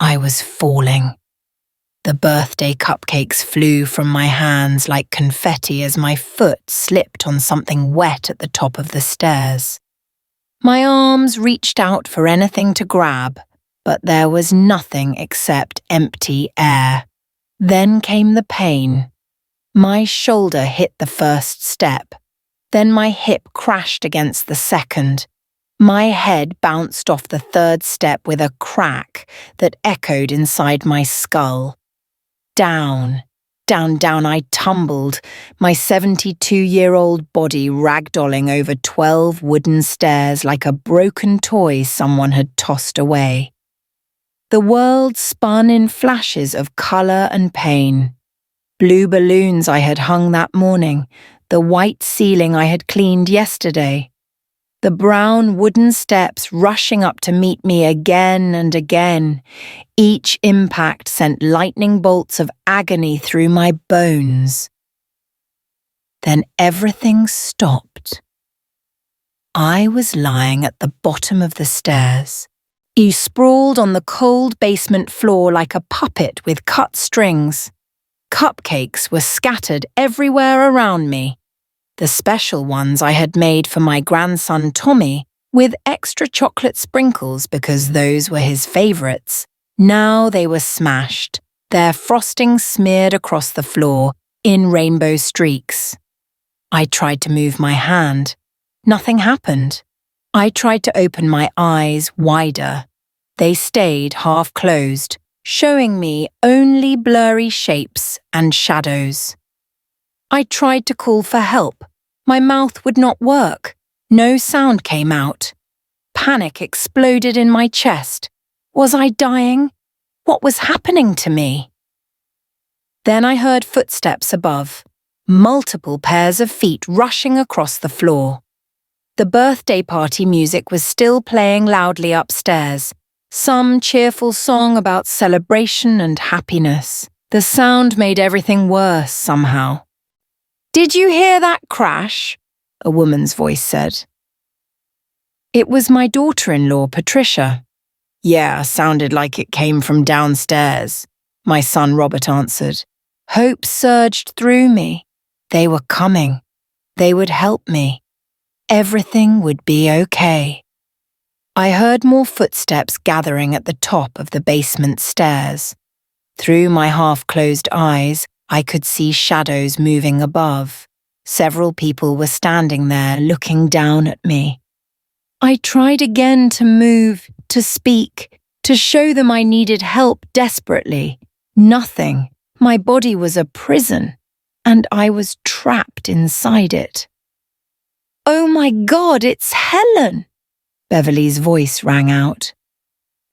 I was falling. The birthday cupcakes flew from my hands like confetti as my foot slipped on something wet at the top of the stairs. My arms reached out for anything to grab, but there was nothing except empty air. Then came the pain. My shoulder hit the first step. Then my hip crashed against the second. My head bounced off the third step with a crack that echoed inside my skull. Down, down, down I tumbled, my 72-year-old body ragdolling over 12 wooden stairs like a broken toy someone had tossed away. The world spun in flashes of colour and pain. Blue balloons I had hung that morning, the white ceiling I had cleaned yesterday. The brown wooden steps rushing up to meet me again and again. Each impact sent lightning bolts of agony through my bones. Then everything stopped. I was lying at the bottom of the stairs. You sprawled on the cold basement floor like a puppet with cut strings. Cupcakes were scattered everywhere around me. The special ones I had made for my grandson Tommy, with extra chocolate sprinkles because those were his favourites. Now they were smashed, their frosting smeared across the floor in rainbow streaks. I tried to move my hand. Nothing happened. I tried to open my eyes wider. They stayed half closed, showing me only blurry shapes and shadows. I tried to call for help. My mouth would not work. No sound came out. Panic exploded in my chest. Was I dying? What was happening to me? Then I heard footsteps above, multiple pairs of feet rushing across the floor. The birthday party music was still playing loudly upstairs, some cheerful song about celebration and happiness. The sound made everything worse somehow. "Did you hear that crash?" a woman's voice said. It was my daughter-in-law, Patricia. "Yeah, sounded like it came from downstairs," my son Robert answered. Hope surged through me. They were coming. They would help me. Everything would be okay. I heard more footsteps gathering at the top of the basement stairs. Through my half-closed eyes, I could see shadows moving above. Several people were standing there looking down at me. I tried again to move, to speak, to show them I needed help desperately. Nothing. My body was a prison, and I was trapped inside it. "Oh my God, it's Helen!" Beverly's voice rang out.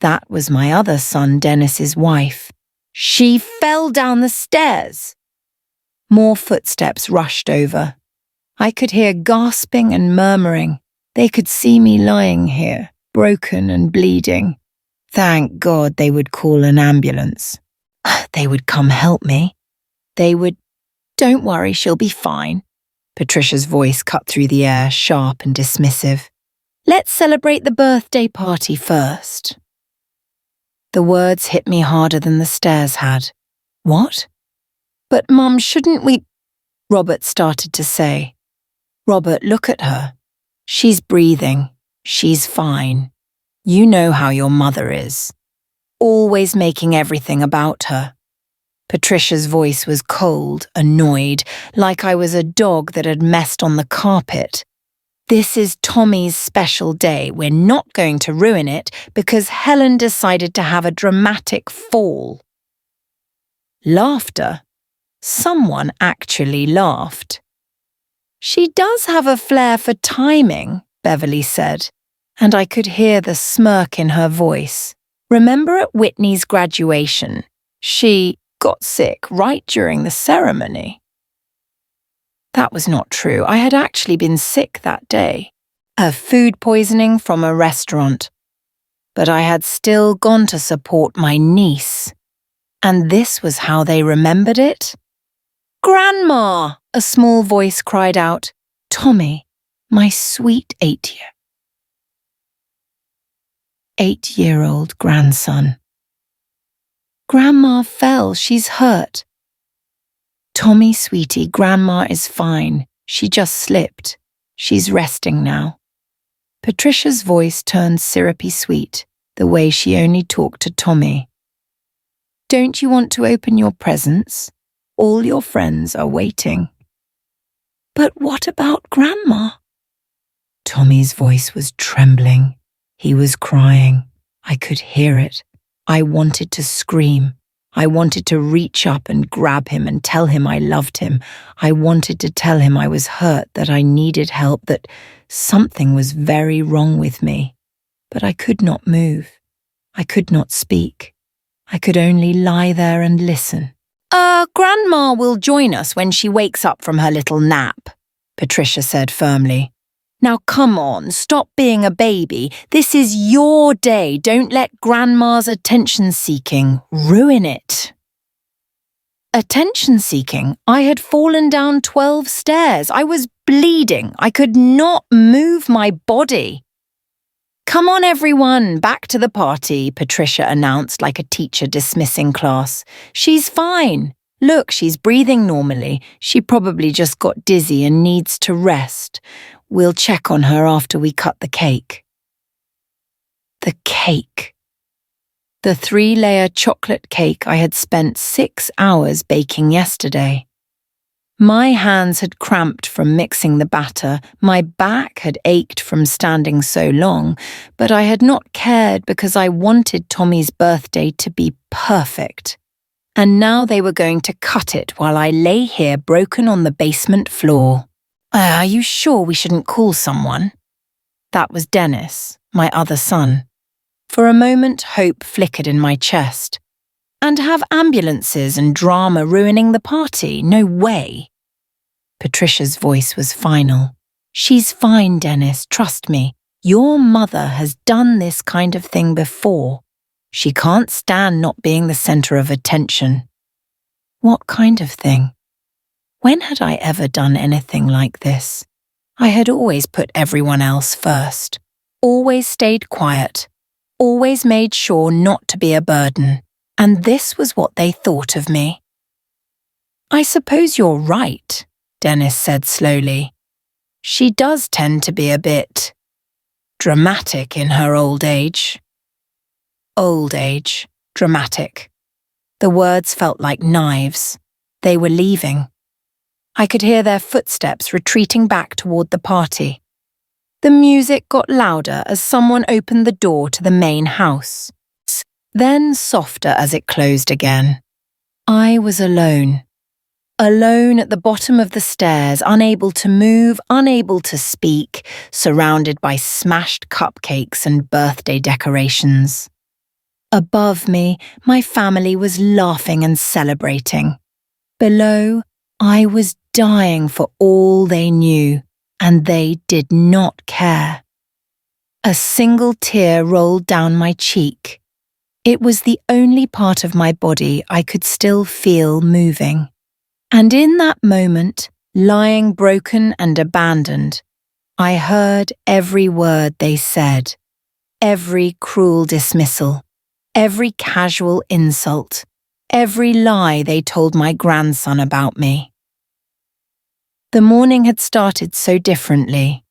That was my other son, Dennis's wife. "She fell down the stairs." More footsteps rushed over. I could hear gasping and murmuring. They could see me lying here, broken and bleeding. Thank God they would call an ambulance. They would come help me. They would... "Don't worry, she'll be fine." Patricia's voice cut through the air, sharp and dismissive. "Let's celebrate the birthday party first." The words hit me harder than the stairs had. "What?" "But Mum, shouldn't we—" Robert started to say. "Robert, look at her. She's breathing. She's fine. You know how your mother is. Always making everything about her." Patricia's voice was cold, annoyed, like I was a dog that had messed on the carpet. "This is Tommy's special day. We're not going to ruin it because Helen decided to have a dramatic fall." Laughter. Someone actually laughed. "She does have a flair for timing," Beverly said, and I could hear the smirk in her voice. "Remember at Whitney's graduation, she got sick right during the ceremony." That was not true. I had actually been sick that day. Of food poisoning from a restaurant. But I had still gone to support my niece. And this was how they remembered it? "Grandma!" a small voice cried out. "Tommy, my sweet 8-year-old grandson." Grandma fell. She's hurt. Tommy, sweetie, Grandma is fine. She just slipped. She's resting now. Patricia's voice turned syrupy sweet, the way she only talked to Tommy. Don't you want to open your presents? All your friends are waiting. But what about Grandma? Tommy's voice was trembling. He was crying. I could hear it. I wanted to scream. I wanted to reach up and grab him and tell him I loved him. I wanted to tell him I was hurt, that I needed help, that something was very wrong with me. But I could not move. I could not speak. I could only lie there and listen. Grandma will join us when she wakes up from her little nap, Patricia said firmly. Now come on, stop being a baby. This is your day. Don't let Grandma's attention-seeking ruin it. Attention-seeking? I had fallen down 12 stairs. I was bleeding. I could not move my body. Come on, everyone, back to the party, Patricia announced like a teacher dismissing class. She's fine. Look, she's breathing normally. She probably just got dizzy and needs to rest. We'll check on her after we cut the cake. The cake. The 3-layer chocolate cake I had spent 6 hours baking yesterday. My hands had cramped from mixing the batter, my back had ached from standing so long, but I had not cared because I wanted Tommy's birthday to be perfect. And now they were going to cut it while I lay here broken on the basement floor. Are you sure we shouldn't call someone? That was Dennis, my other son. For a moment, hope flickered in my chest. And have ambulances and drama ruining the party? No way. Patricia's voice was final. She's fine, Dennis, trust me. Your mother has done this kind of thing before. She can't stand not being the center of attention. What kind of thing? When had I ever done anything like this? I had always put everyone else first, always stayed quiet, always made sure not to be a burden, and this was what they thought of me. I suppose you're right, Dennis said slowly. She does tend to be a bit dramatic in her old age. Old age, dramatic. The words felt like knives. They were leaving. I could hear their footsteps retreating back toward the party. The music got louder as someone opened the door to the main house, then softer as it closed again. I was alone. Alone at the bottom of the stairs, unable to move, unable to speak, surrounded by smashed cupcakes and birthday decorations. Above me, my family was laughing and celebrating. Below, I was dying for all they knew, and they did not care. A single tear rolled down my cheek. It was the only part of my body I could still feel moving. And in that moment, lying broken and abandoned, I heard every word they said, every cruel dismissal, every casual insult, every lie they told my grandson about me. The morning had started so differently.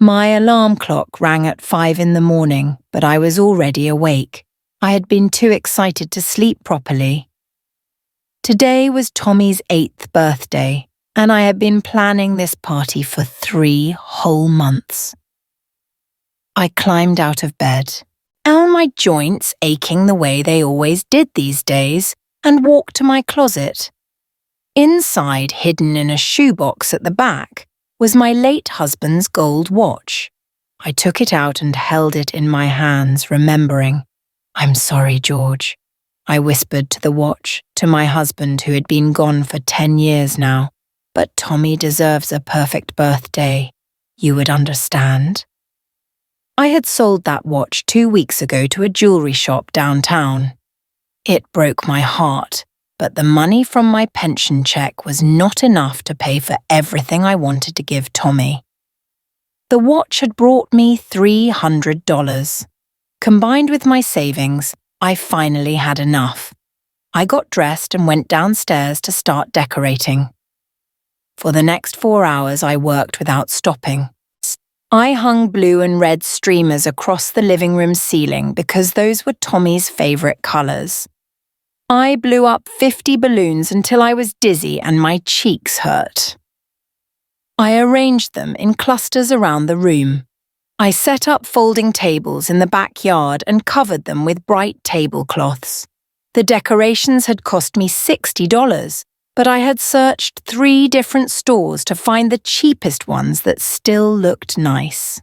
My alarm clock rang at 5 a.m, but I was already awake. I had been too excited to sleep properly. Today was Tommy's 8th birthday, and I had been planning this party for 3 whole months. I climbed out of bed, all my joints aching the way they always did these days, and walked to my closet. Inside, hidden in a shoebox at the back, was my late husband's gold watch. I took it out and held it in my hands, remembering. I'm sorry, George, I whispered to the watch, to my husband who had been gone for 10 years now. But Tommy deserves a perfect birthday. You would understand. I had sold that watch 2 weeks ago to a jewelry shop downtown. It broke my heart. But the money from my pension check was not enough to pay for everything I wanted to give Tommy. The watch had brought me $300. Combined with my savings, I finally had enough. I got dressed and went downstairs to start decorating. For the next 4 hours, I worked without stopping. I hung blue and red streamers across the living room ceiling because those were Tommy's favourite colours. I blew up 50 balloons until I was dizzy and my cheeks hurt. I arranged them in clusters around the room. I set up folding tables in the backyard and covered them with bright tablecloths. The decorations had cost me $60, but I had searched 3 different stores to find the cheapest ones that still looked nice.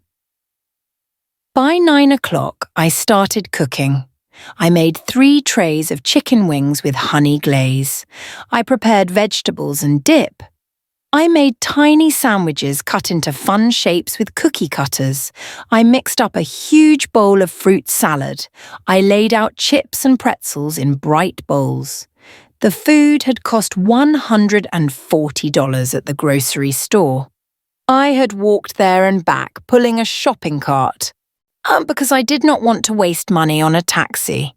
By 9 o'clock, I started cooking. I made 3 trays of chicken wings with honey glaze. I prepared vegetables and dip. I made tiny sandwiches cut into fun shapes with cookie cutters. I mixed up a huge bowl of fruit salad. I laid out chips and pretzels in bright bowls. The food had cost $140 at the grocery store. I had walked there and back, pulling a shopping cart, because I did not want to waste money on a taxi.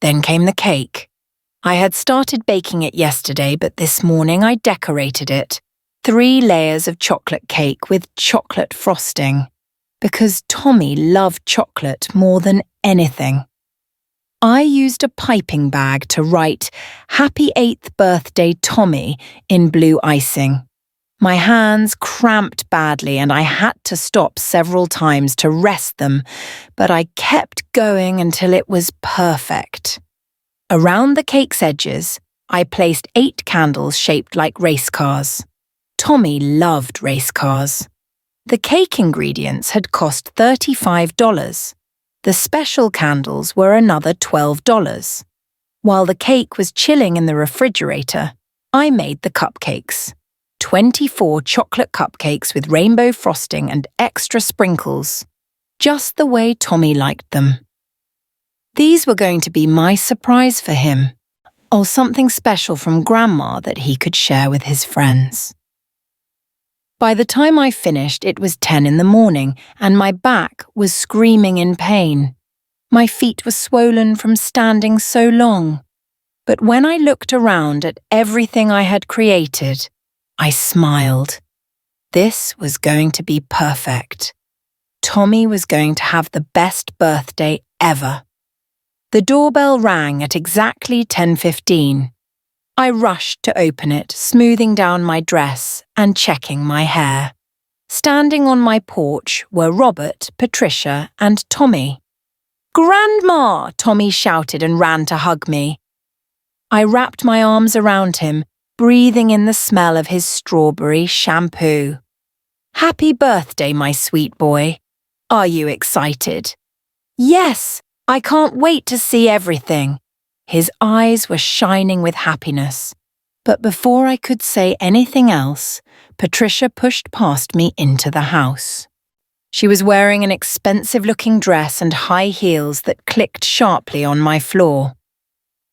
Then came the cake. I had started baking it yesterday, but this morning I decorated it. 3 layers of chocolate cake with chocolate frosting, because Tommy loved chocolate more than anything. I used a piping bag to write "Happy 8th Birthday, Tommy" in blue icing. My hands cramped badly and I had to stop several times to rest them, but I kept going until it was perfect. Around the cake's edges, I placed 8 candles shaped like race cars. Tommy loved race cars. The cake ingredients had cost $35. The special candles were another $12. While the cake was chilling in the refrigerator, I made the cupcakes. 24 chocolate cupcakes with rainbow frosting and extra sprinkles, just the way Tommy liked them. These were going to be my surprise for him, or something special from Grandma that he could share with his friends. By the time I finished, it was 10 in the morning, and my back was screaming in pain. My feet were swollen from standing so long. But when I looked around at everything I had created, I smiled. This was going to be perfect. Tommy was going to have the best birthday ever. The doorbell rang at exactly 10:15. I rushed to open it, smoothing down my dress and checking my hair. Standing on my porch were Robert, Patricia, and Tommy. "Grandma!" Tommy shouted and ran to hug me. I wrapped my arms around him, breathing in the smell of his strawberry shampoo. "Happy birthday, my sweet boy. Are you excited?" "Yes, I can't wait to see everything." His eyes were shining with happiness. But before I could say anything else, Patricia pushed past me into the house. She was wearing an expensive-looking dress and high heels that clicked sharply on my floor.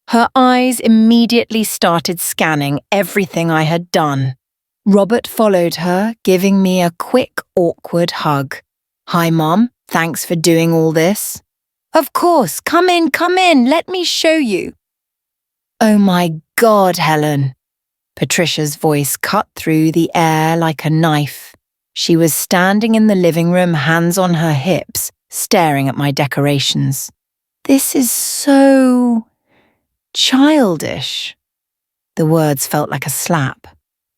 Her eyes immediately started scanning everything I had done. Robert followed her, giving me a quick, awkward hug. "Hi, Mom. Thanks for doing all this." "Of course. Come in. Let me show you." "Oh my God, Helen." Patricia's voice cut through the air like a knife. She was standing in the living room, hands on her hips, staring at my decorations. "This is so childish." The words felt like a slap.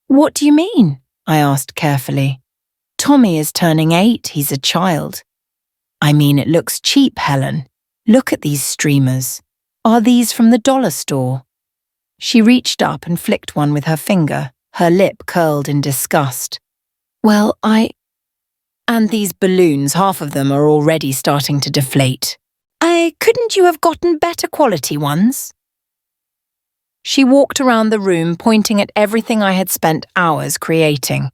"What do you mean?" I asked carefully. "Tommy is turning 8, he's a child." "I mean, it looks cheap, Helen. Look at these streamers. Are these from the dollar store?" She reached up and flicked one with her finger, her lip curled in disgust. "Well, And these balloons, half of them are already starting to deflate. Couldn't you have gotten better quality ones?" She walked around the room, pointing at everything I had spent hours creating.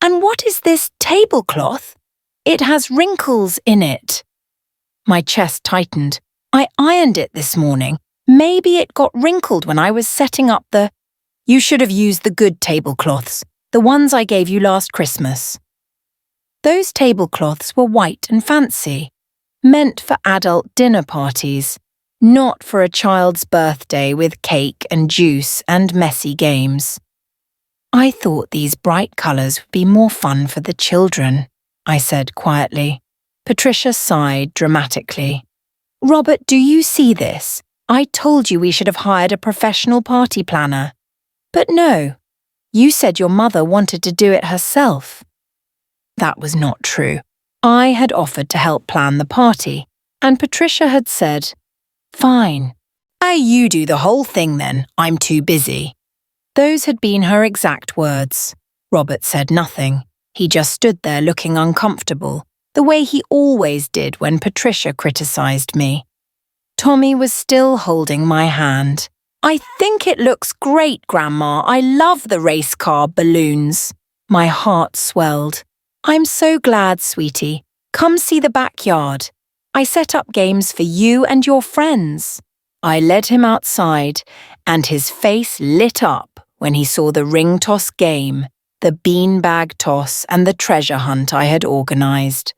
"And what is this tablecloth? It has wrinkles in it." My chest tightened. "I ironed it this morning. Maybe it got wrinkled when I was setting up the—" "You should have used the good tablecloths, the ones I gave you last Christmas." Those tablecloths were white and fancy, meant for adult dinner parties. Not for a child's birthday with cake and juice and messy games. I thought these bright colours would be more fun for the children, I said quietly. Patricia sighed dramatically. Robert, do you see this? I told you we should have hired a professional party planner. But no, you said your mother wanted to do it herself. That was not true. I had offered to help plan the party, and Patricia had said, Fine. You do the whole thing then, I'm too busy. Those had been her exact words. Robert said nothing. He just stood there looking uncomfortable, the way he always did when Patricia criticised me. Tommy was still holding my hand. I think it looks great, Grandma. I love the race car balloons. My heart swelled. I'm so glad, sweetie. Come see the backyard. I set up games for you and your friends. I led him outside, and his face lit up when he saw the ring toss game, the beanbag toss, and the treasure hunt I had organised.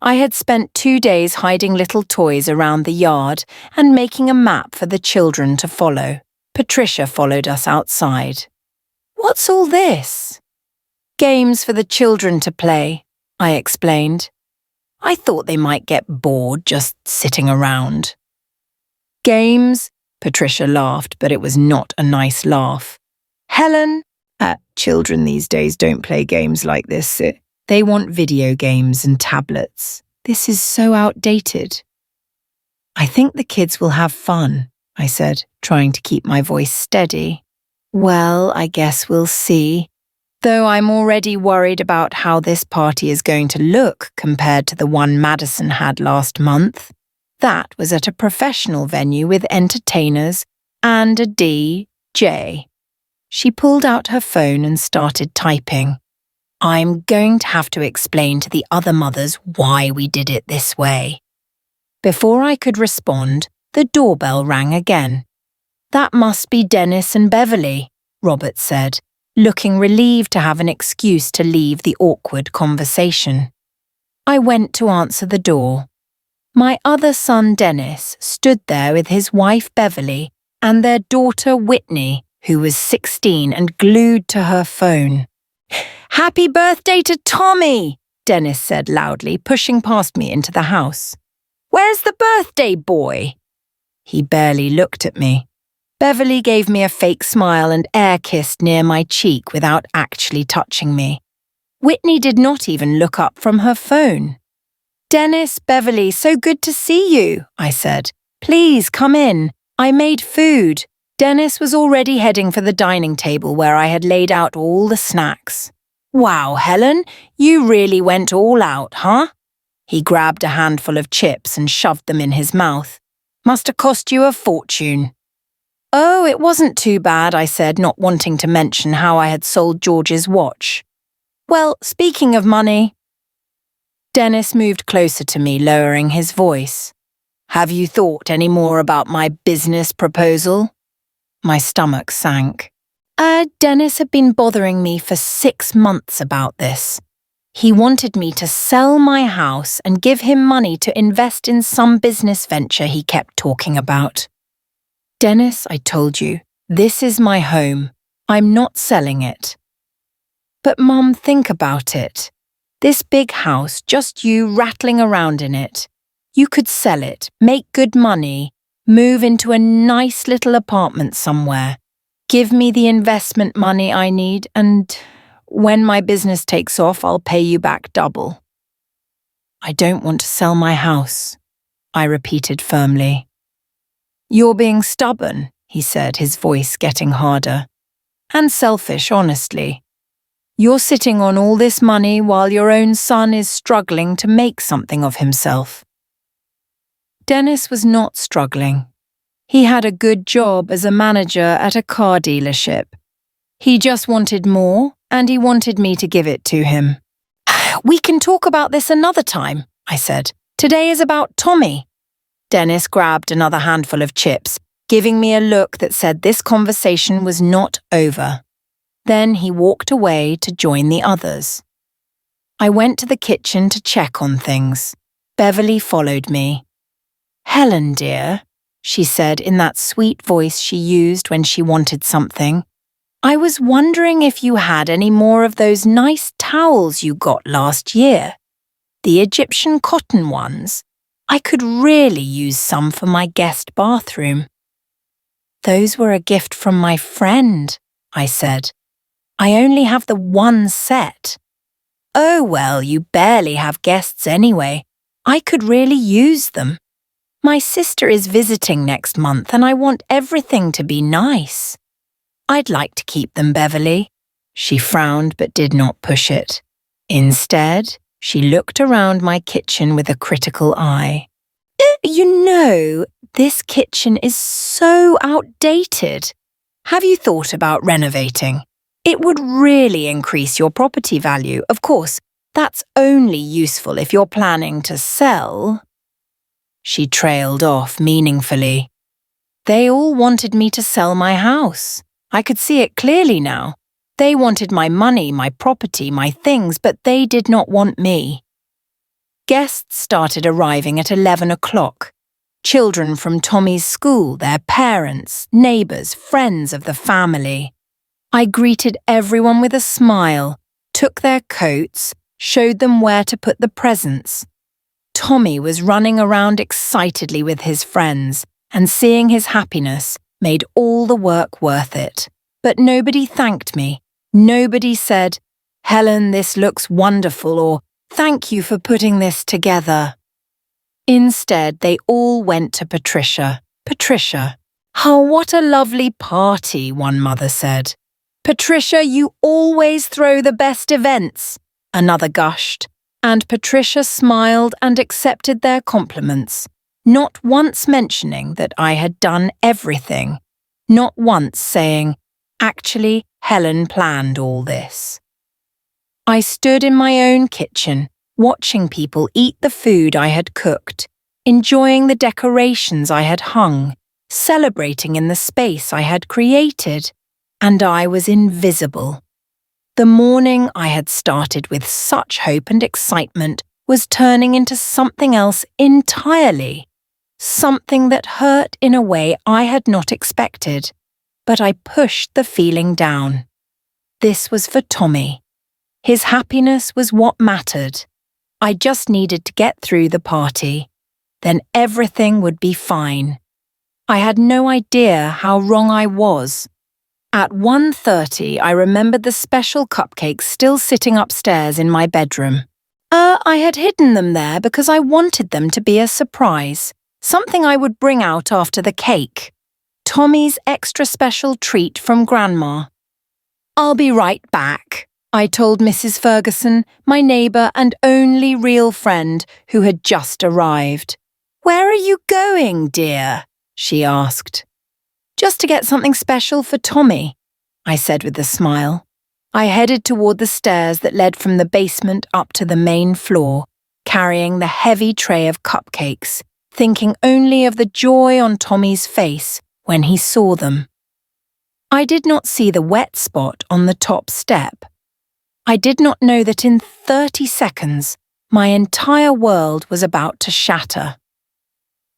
I had spent 2 days hiding little toys around the yard and making a map for the children to follow. Patricia followed us outside. What's all this? Games for the children to play, I explained. I thought they might get bored just sitting around. Games? Patricia laughed, but it was not a nice laugh. Helen, children these days don't play games like this. They want video games and tablets. This is so outdated. I think the kids will have fun, I said, trying to keep my voice steady. Well, I guess we'll see. Though I'm already worried about how this party is going to look compared to the one Madison had last month. That was at a professional venue with entertainers and a DJ. She pulled out her phone and started typing. I'm going to have to explain to the other mothers why we did it this way. Before I could respond, the doorbell rang again. That must be Dennis and Beverly, Robert said, looking relieved to have an excuse to leave the awkward conversation. I went to answer the door. My other son Dennis stood there with his wife Beverly and their daughter Whitney, who was 16 and glued to her phone. Happy birthday to Tommy, Dennis said loudly, pushing past me into the house. Where's the birthday boy? He barely looked at me. Beverly gave me a fake smile and air-kissed near my cheek without actually touching me. Whitney did not even look up from her phone. Dennis, Beverly, so good to see you, I said. Please come in. I made food. Dennis was already heading for the dining table where I had laid out all the snacks. Wow, Helen, you really went all out, huh? He grabbed a handful of chips and shoved them in his mouth. Must have cost you a fortune. Oh, it wasn't too bad, I said, not wanting to mention how I had sold George's watch. Well, speaking of money... Dennis moved closer to me, lowering his voice. Have you thought any more about my business proposal? My stomach sank. Dennis had been bothering me for 6 months about this. He wanted me to sell my house and give him money to invest in some business venture he kept talking about. Dennis, I told you, this is my home. I'm not selling it. But Mum, think about it. This big house, just you rattling around in it. You could sell it, make good money, move into a nice little apartment somewhere, give me the investment money I need, and when my business takes off, I'll pay you back double. I don't want to sell my house, I repeated firmly. You're being stubborn, he said, his voice getting harder. And selfish, honestly. You're sitting on all this money while your own son is struggling to make something of himself. Dennis was not struggling. He had a good job as a manager at a car dealership. He just wanted more, and he wanted me to give it to him. We can talk about this another time, I said. Today is about Tommy. Dennis grabbed another handful of chips, giving me a look that said this conversation was not over. Then he walked away to join the others. I went to the kitchen to check on things. Beverly followed me. Helen, dear, she said in that sweet voice she used when she wanted something. "I was wondering if you had any more of those nice towels you got last year. The Egyptian cotton ones. I could really use some for my guest bathroom." "Those were a gift from my friend," I said. "I only have the one set." "Oh, well, you barely have guests anyway. I could really use them. My sister is visiting next month and I want everything to be nice." "I'd like to keep them, Beverly." She frowned but did not push it. Instead, she looked around my kitchen with a critical eye. "You know, this kitchen is so outdated. Have you thought about renovating? It would really increase your property value. Of course, that's only useful if you're planning to sell." She trailed off meaningfully. "They all wanted me to sell my house. I could see it clearly now. They wanted my money, my property, my things, but they did not want me." Guests started arriving at 11 o'clock. Children from Tommy's school, their parents, neighbours, friends of the family. I greeted everyone with a smile, took their coats, showed them where to put the presents. Tommy was running around excitedly with his friends, and seeing his happiness made all the work worth it. But nobody thanked me. Nobody said, "Helen, this looks wonderful," or "Thank you for putting this together." Instead, they all went to Patricia. "Patricia, oh, what a lovely party," one mother said. "Patricia, you always throw the best events," another gushed, and Patricia smiled and accepted their compliments, not once mentioning that I had done everything, not once saying, "Actually, Helen planned all this." I stood in my own kitchen, watching people eat the food I had cooked, enjoying the decorations I had hung, celebrating in the space I had created, and I was invisible. The morning I had started with such hope and excitement was turning into something else entirely, something that hurt in a way I had not expected, but I pushed the feeling down. This was for Tommy. His happiness was what mattered. I just needed to get through the party. Then everything would be fine. I had no idea how wrong I was. At 1:30, I remembered the special cupcakes still sitting upstairs in my bedroom. I had hidden them there because I wanted them to be a surprise, something I would bring out after the cake. Tommy's extra special treat from Grandma. "I'll be right back," I told Mrs. Ferguson, my neighbour and only real friend who had just arrived. "Where are you going, dear?" she asked. "Just to get something special for Tommy," I said with a smile. I headed toward the stairs that led from the basement up to the main floor, carrying the heavy tray of cupcakes, thinking only of the joy on Tommy's face when he saw them. I did not see the wet spot on the top step. I did not know that in 30 seconds, my entire world was about to shatter.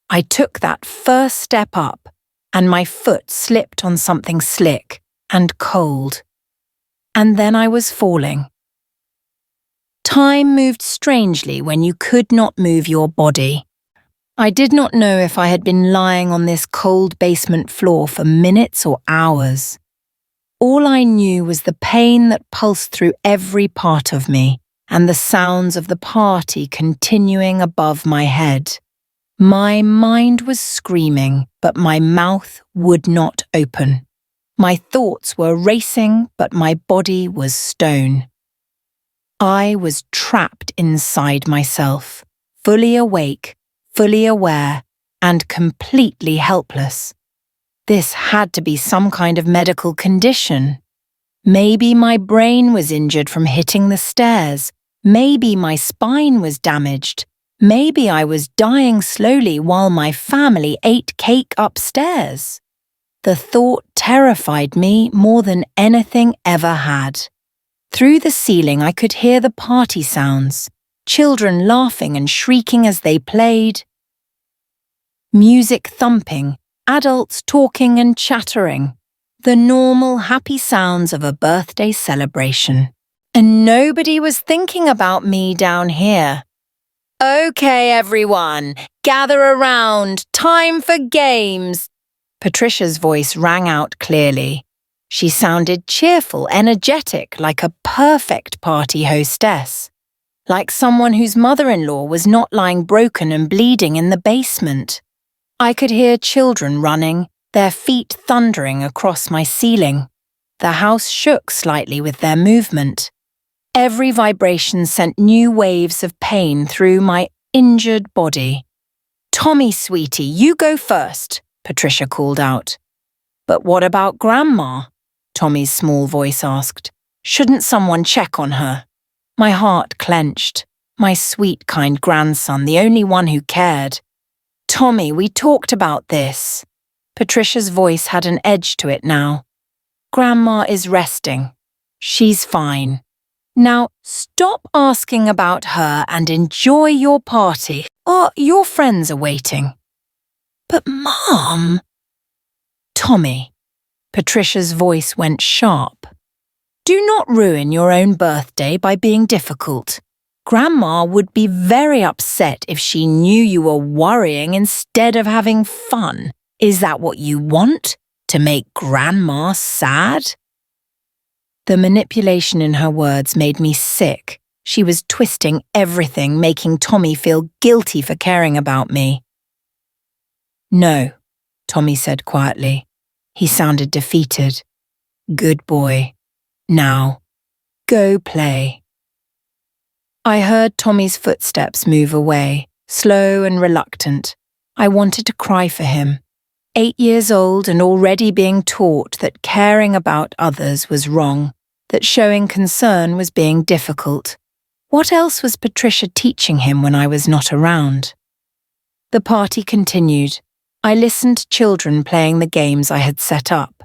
I took that first step up, and my foot slipped on something slick and cold. And then I was falling. Time moved strangely when you could not move your body. I did not know if I had been lying on this cold basement floor for minutes or hours. All I knew was the pain that pulsed through every part of me and the sounds of the party continuing above my head. My mind was screaming, but my mouth would not open. My thoughts were racing, but my body was stone. I was trapped inside myself, fully awake, fully aware, and completely helpless. This had to be some kind of medical condition. Maybe my brain was injured from hitting the stairs. Maybe my spine was damaged. Maybe I was dying slowly while my family ate cake upstairs. The thought terrified me more than anything ever had. Through the ceiling I could hear the party sounds, children laughing and shrieking as they played. Music thumping, adults talking and chattering. The normal, happy sounds of a birthday celebration. And nobody was thinking about me down here. Okay, everyone, gather around. Time for games. Patricia's voice rang out clearly. She sounded cheerful, energetic, like a perfect party hostess. Like someone whose mother-in-law was not lying broken and bleeding in the basement. I could hear children running, their feet thundering across my ceiling. The house shook slightly with their movement. Every vibration sent new waves of pain through my injured body. "Tommy, sweetie, you go first," Patricia called out. "But what about Grandma?" Tommy's small voice asked. "Shouldn't someone check on her?" My heart clenched. My sweet, kind grandson, the only one who cared. "Tommy, we talked about this." Patricia's voice had an edge to it now. "Grandma is resting. She's fine. Now stop asking about her and enjoy your party, or your friends are waiting." "But Mom..." "Tommy." Patricia's voice went sharp. "Do not ruin your own birthday by being difficult. Grandma would be very upset if she knew you were worrying instead of having fun. Is that what you want? To make Grandma sad?" The manipulation in her words made me sick. She was twisting everything, making Tommy feel guilty for caring about me. "No," Tommy said quietly. He sounded defeated. "Good boy. Now, go play." I heard Tommy's footsteps move away, slow and reluctant. I wanted to cry for him. 8 years old and already being taught that caring about others was wrong, that showing concern was being difficult. What else was Patricia teaching him when I was not around? The party continued. I listened to children playing the games I had set up.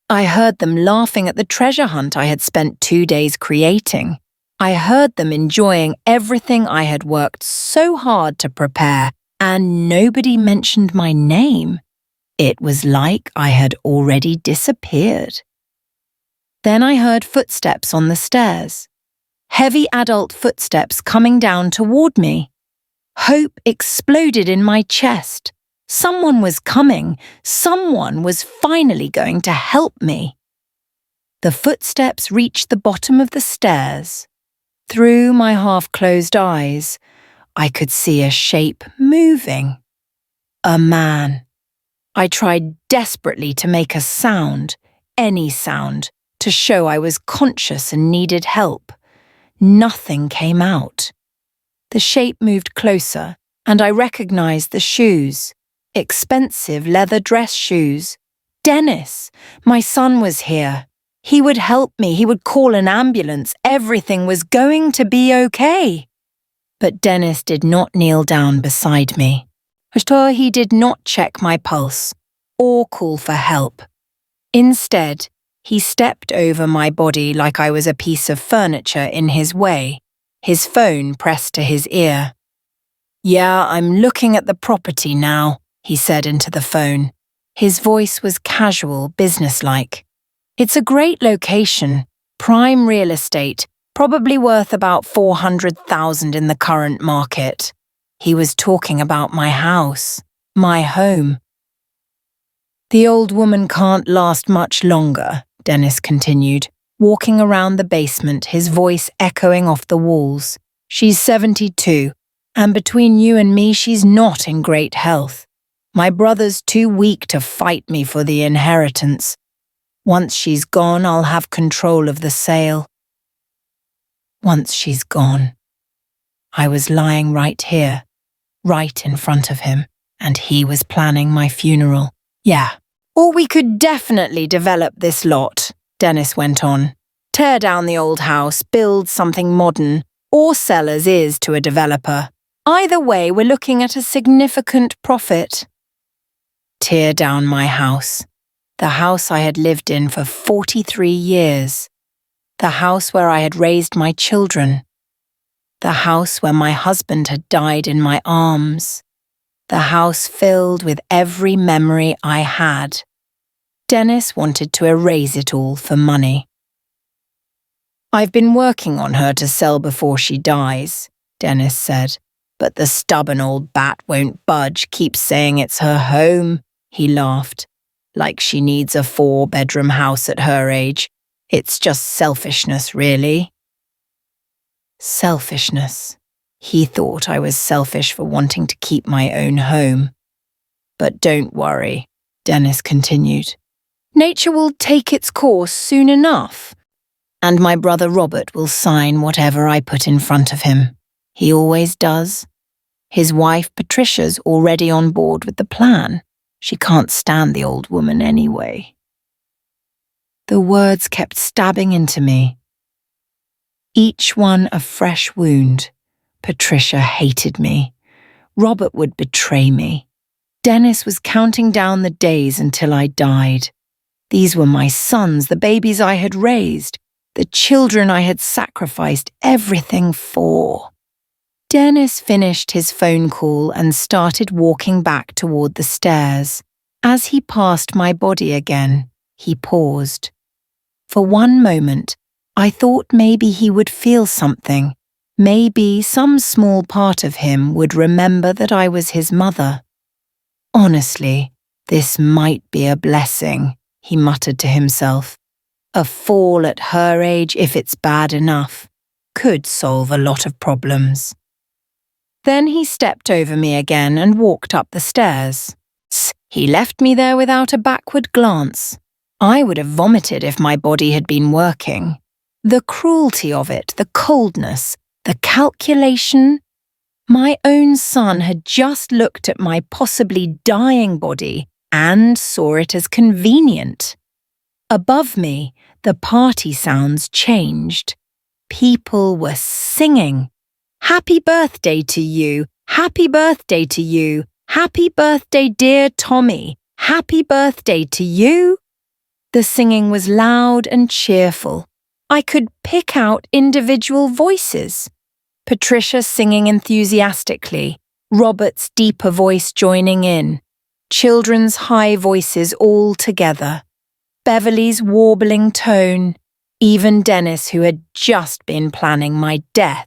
I heard them laughing at the treasure hunt I had spent 2 days creating. I heard them enjoying everything I had worked so hard to prepare, and nobody mentioned my name. It was like I had already disappeared. Then I heard footsteps on the stairs. Heavy adult footsteps coming down toward me. Hope exploded in my chest. Someone was coming. Someone was finally going to help me. The footsteps reached the bottom of the stairs. Through my half-closed eyes, I could see a shape moving. A man. I tried desperately to make a sound, any sound, to show I was conscious and needed help. Nothing came out. The shape moved closer, and I recognized the shoes. Expensive leather dress shoes. Dennis, my son was here. He would help me, he would call an ambulance, everything was going to be okay. But Dennis did not kneel down beside me. He did not check my pulse, or call for help. Instead, he stepped over my body like I was a piece of furniture in his way, his phone pressed to his ear. "Yeah, I'm looking at the property now," he said into the phone. His voice was casual, businesslike. "It's a great location, prime real estate, probably worth about 400,000 in the current market." He was talking about my house, my home. "The old woman can't last much longer," Dennis continued, walking around the basement, his voice echoing off the walls. "She's 72, and between you and me, she's not in great health. My brother's too weak to fight me for the inheritance. Once she's gone, I'll have control of the sale." Once she's gone. I was lying right here, right in front of him, and he was planning my funeral. "Yeah. Or we could definitely develop this lot," Dennis went on. "Tear down the old house, build something modern, or sell as is to a developer. Either way, we're looking at a significant profit." Tear down my house. The house I had lived in for 43 years. The house where I had raised my children. The house where my husband had died in my arms. the house filled with every memory I had. Dennis wanted to erase it all for money. "I've been working on her to sell before she dies," Dennis said, "but the stubborn old bat won't budge, keeps saying it's her home." He laughed. "Like she needs a 4-bedroom house at her age. It's just selfishness, really." Selfishness. He thought I was selfish for wanting to keep my own home. "But don't worry," Dennis continued. "Nature will take its course soon enough. And my brother Robert will sign whatever I put in front of him. He always does. His wife Patricia's already on board with the plan. She can't stand the old woman anyway." The words kept stabbing into me. Each one a fresh wound. Patricia hated me. Robert would betray me. Dennis was counting down the days until I died. These were my sons, the babies I had raised, the children I had sacrificed everything for. Dennis finished his phone call and started walking back toward the stairs. As he passed my body again, he paused. For one moment, I thought maybe he would feel something. Maybe some small part of him would remember that I was his mother. "Honestly, this might be a blessing," he muttered to himself. "A fall at her age, if it's bad enough, could solve a lot of problems." Then he stepped over me again and walked up the stairs. He left me there without a backward glance. I would have vomited if my body had been working. The cruelty of it, the coldness, the calculation. My own son had just looked at my possibly dying body and saw it as convenient. Above me, the party sounds changed. People were singing. "Happy birthday to you, happy birthday to you, happy birthday dear Tommy, happy birthday to you." The singing was loud and cheerful. I could pick out individual voices. Patricia singing enthusiastically, Robert's deeper voice joining in, children's high voices all together, Beverly's warbling tone, even Dennis, who had just been planning my death,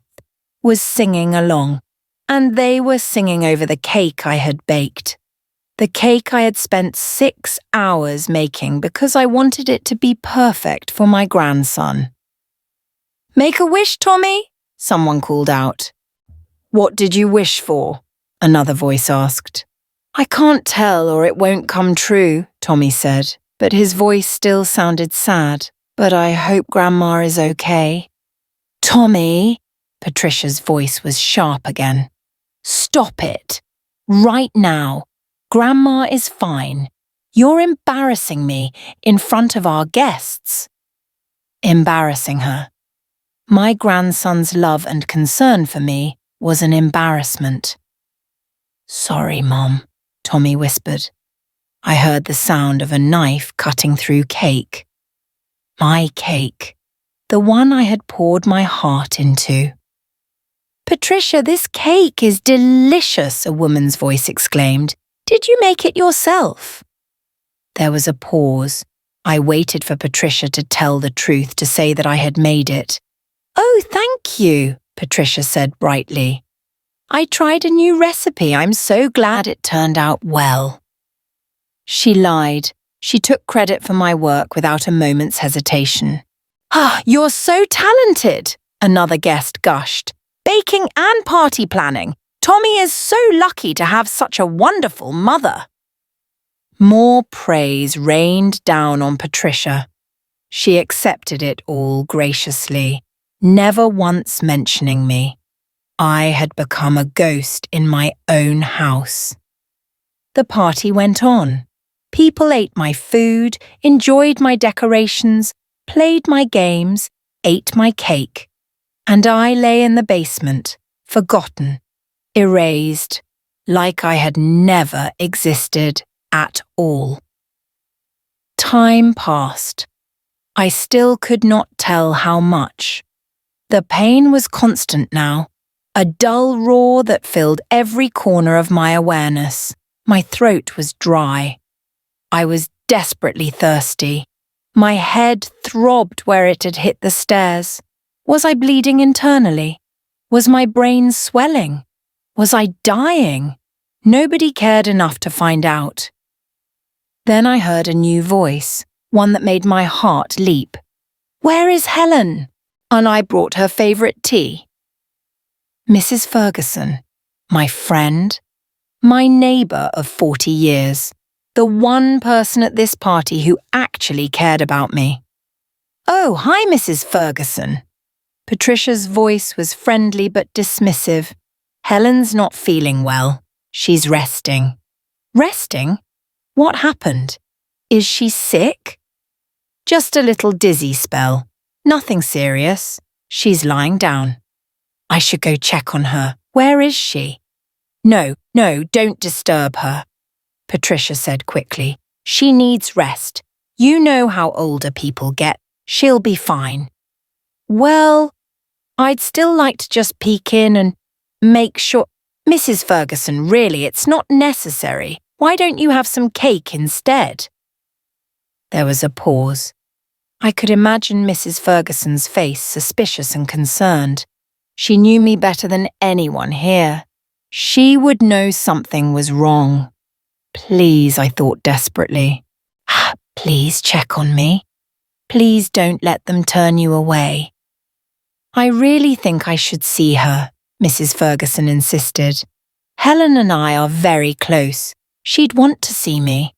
was singing along, and they were singing over the cake I had baked. The cake I had spent 6 hours making because I wanted it to be perfect for my grandson. "Make a wish, Tommy," someone called out. "What did you wish for?" another voice asked. "I can't tell or it won't come true," Tommy said, but his voice still sounded sad. "But I hope Grandma is okay." "Tommy," Patricia's voice was sharp again. "Stop it. Right now. Grandma is fine. You're embarrassing me in front of our guests." Embarrassing her. My grandson's love and concern for me was an embarrassment. "Sorry, Mom," Tommy whispered. I heard the sound of a knife cutting through cake. My cake. The one I had poured my heart into. "Patricia, this cake is delicious," a woman's voice exclaimed. "Did you make it yourself?" There was a pause. I waited for Patricia to tell the truth, to say that I had made it. "Oh, thank you," Patricia said brightly. "I tried a new recipe. I'm so glad it turned out well." She lied. She took credit for my work without a moment's hesitation. "Ah, you're so talented," another guest gushed. "Baking and party planning. Tommy is so lucky to have such a wonderful mother." More praise rained down on Patricia. She accepted it all graciously, never once mentioning me. I had become a ghost in my own house. The party went on. People ate my food, enjoyed my decorations, played my games, ate my cake. And I lay in the basement, forgotten, erased, like I had never existed at all. Time passed. I still could not tell how much. The pain was constant now, A dull roar that filled every corner of my awareness. My throat was dry. I was desperately thirsty. My head throbbed where it had hit the stairs. Was I bleeding internally? Was my brain swelling? Was I dying? Nobody cared enough to find out. Then I heard a new voice, one that made my heart leap. "Where is Helen?" And I brought her favourite tea. Mrs. Ferguson, my friend, my neighbour of 40 years, the one person at this party who actually cared about me. "Oh, hi, Mrs. Ferguson." Patricia's voice was friendly but dismissive. "Helen's not feeling well. She's resting." "Resting? What happened? Is she sick?" "Just a little dizzy spell. Nothing serious. She's lying down." "I should go check on her. Where is she?" No, don't disturb her," Patricia said quickly. "She needs rest. You know how older people get. She'll be fine." "Well, I'd still like to just peek in and make sure—" "Mrs. Ferguson, really, it's not necessary. Why don't you have some cake instead?" There was a pause. I could imagine Mrs. Ferguson's face, suspicious and concerned. She knew me better than anyone here. She would know something was wrong. "Please," I thought desperately. "Please check on me. Please don't let them turn you away." "I really think I should see her," Mrs. Ferguson insisted. "Helen and I are very close. She'd want to see me."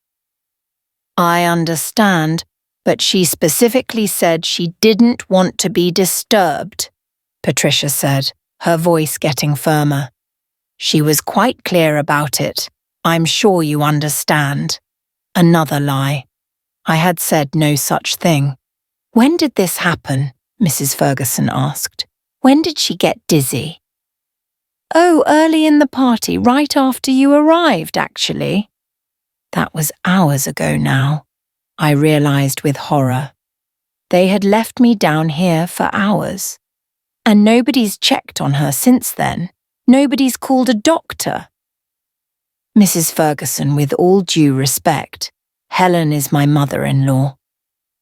"I understand, but she specifically said she didn't want to be disturbed," Patricia said, her voice getting firmer. "She was quite clear about it. I'm sure you understand." Another lie. I had said no such thing. "When did this happen?" Mrs. Ferguson asked. "When did she get dizzy?" "Oh, early in the party, right after you arrived, actually." That was hours ago now, I realised with horror. They had left me down here for hours. And nobody's checked on her since then. Nobody's called a doctor. "Mrs. Ferguson, with all due respect, Helen is my mother-in-law.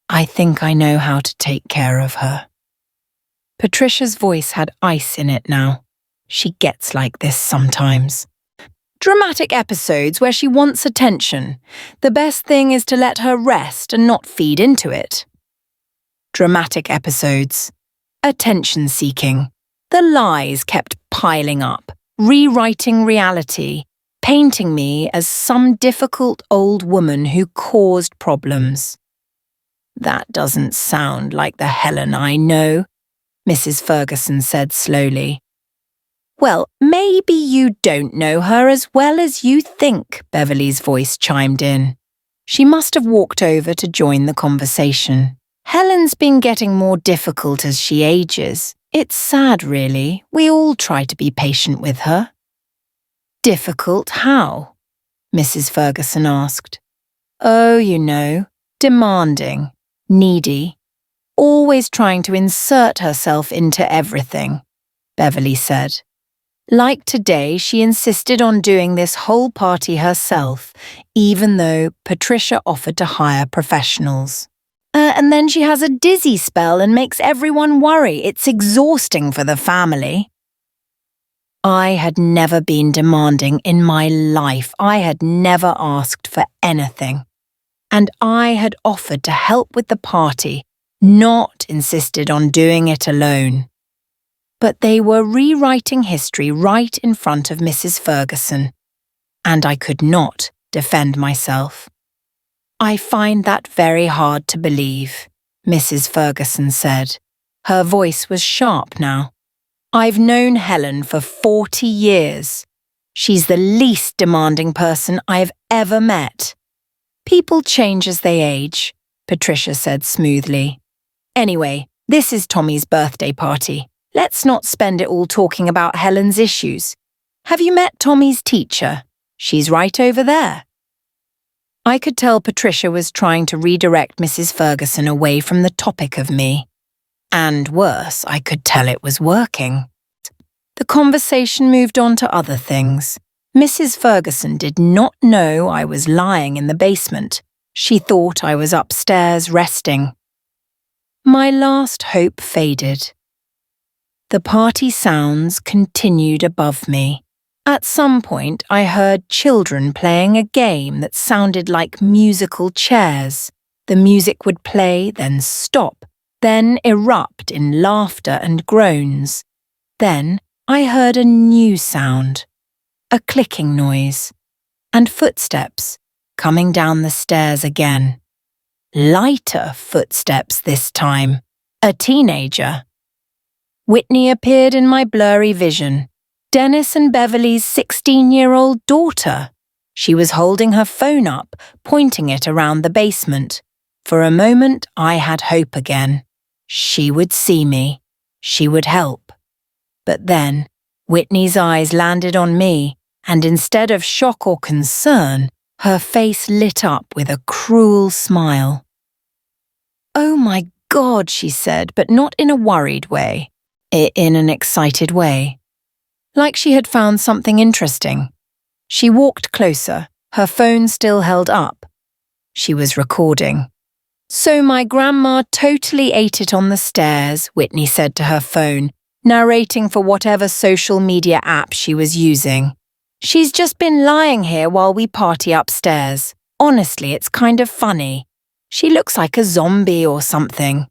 I think I know how to take care of her." Patricia's voice had ice in it now. She gets like this sometimes. "Dramatic episodes where she wants attention. The best thing is to let her rest and not feed into it." Dramatic episodes. Attention-seeking. The lies kept piling up, rewriting reality, painting me as some difficult old woman who caused problems. "That doesn't sound like the Helen I know," Mrs. Ferguson said slowly. "Well, maybe you don't know her as well as you think," Beverly's voice chimed in. She must have walked over to join the conversation. "Helen's been getting more difficult as she ages. It's sad, really. We all try to be patient with her." "Difficult how?" Mrs. Ferguson asked. "Oh, you know, demanding, needy, always trying to insert herself into everything," Beverly said. "Like today, she insisted on doing this whole party herself, even though Patricia offered to hire professionals. And then she has a dizzy spell and makes everyone worry. It's exhausting for the family." I had never been demanding in my life. I had never asked for anything. And I had offered to help with the party, not insisted on doing it alone. But they were rewriting history right in front of Mrs. Ferguson, and I could not defend myself. "I find that very hard to believe," Mrs. Ferguson said. Her voice was sharp now. "I've known Helen for 40 years. She's the least demanding person I've ever met." "People change as they age," Patricia said smoothly. "Anyway, this is Tommy's birthday party. Let's not spend it all talking about Helen's issues. Have you met Tommy's teacher? She's right over there." I could tell Patricia was trying to redirect Mrs. Ferguson away from the topic of me. And worse, I could tell it was working. The conversation moved on to other things. Mrs. Ferguson did not know I was lying in the basement. She thought I was upstairs resting. My last hope faded. The party sounds continued above me. At some point, I heard children playing a game that sounded like musical chairs. The music would play, then stop, then erupt in laughter and groans. Then I heard a new sound, a clicking noise, and footsteps coming down the stairs again. Lighter footsteps this time. A teenager. Whitney appeared in my blurry vision. Dennis and Beverly's 16-year-old daughter. She was holding her phone up, pointing it around the basement. For a moment, I had hope again. She would see me. She would help. But then, Whitney's eyes landed on me, and instead of shock or concern, her face lit up with a cruel smile. "Oh my God," she said, but not in a worried way, in an excited way. Like she had found something interesting. She walked closer, her phone still held up. She was recording. "So my grandma totally ate it on the stairs," Whitney said to her phone, narrating for whatever social media app she was using. "She's just been lying here while we party upstairs. Honestly, it's kind of funny. She looks like a zombie or something."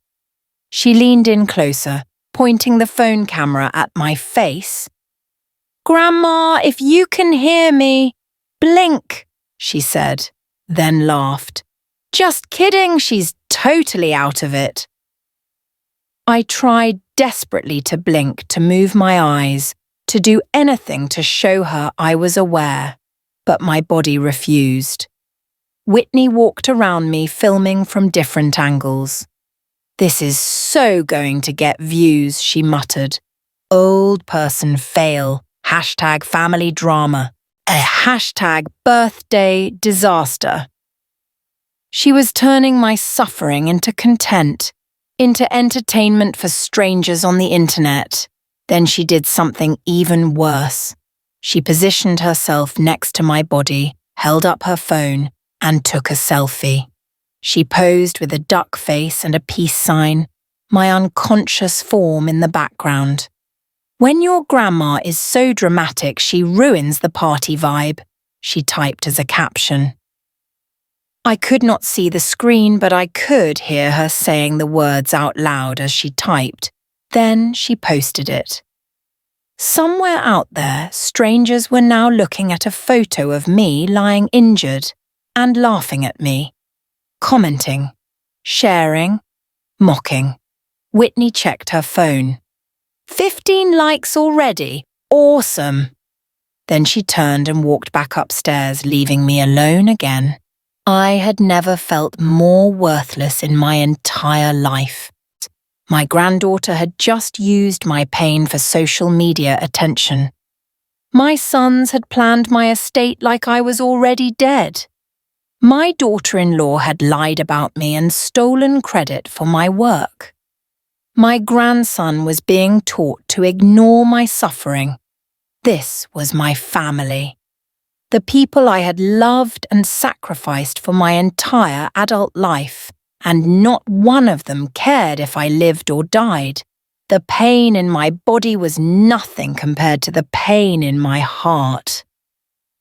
She leaned in closer, pointing the phone camera at my face. "Grandma, if you can hear me, blink," she said, then laughed. "Just kidding, she's totally out of it." I tried desperately to blink, to move my eyes, to do anything to show her I was aware, but my body refused. Whitney walked around me, filming from different angles. "This is so going to get views," she muttered. "Old person fail. Hashtag family drama. A hashtag birthday disaster." She was turning my suffering into content, into entertainment for strangers on the internet. Then she did something even worse. She positioned herself next to my body, held up her phone, and took a selfie. She posed with a duck face and a peace sign, my unconscious form in the background. "When your grandma is so dramatic, she ruins the party vibe," she typed as a caption. I could not see the screen, but I could hear her saying the words out loud as she typed. Then she posted it. Somewhere out there, strangers were now looking at a photo of me lying injured and laughing at me, commenting, sharing, mocking. Whitney checked her phone. 15 likes already. Awesome. Then she turned and walked back upstairs, leaving me alone again. I had never felt more worthless in my entire life. My granddaughter had just used my pain for social media attention. My sons had planned my estate like I was already dead. My daughter-in-law had lied about me and stolen credit for my work. My grandson was being taught to ignore my suffering. This was my family. The people I had loved and sacrificed for my entire adult life, and not one of them cared if I lived or died. The pain in my body was nothing compared to the pain in my heart.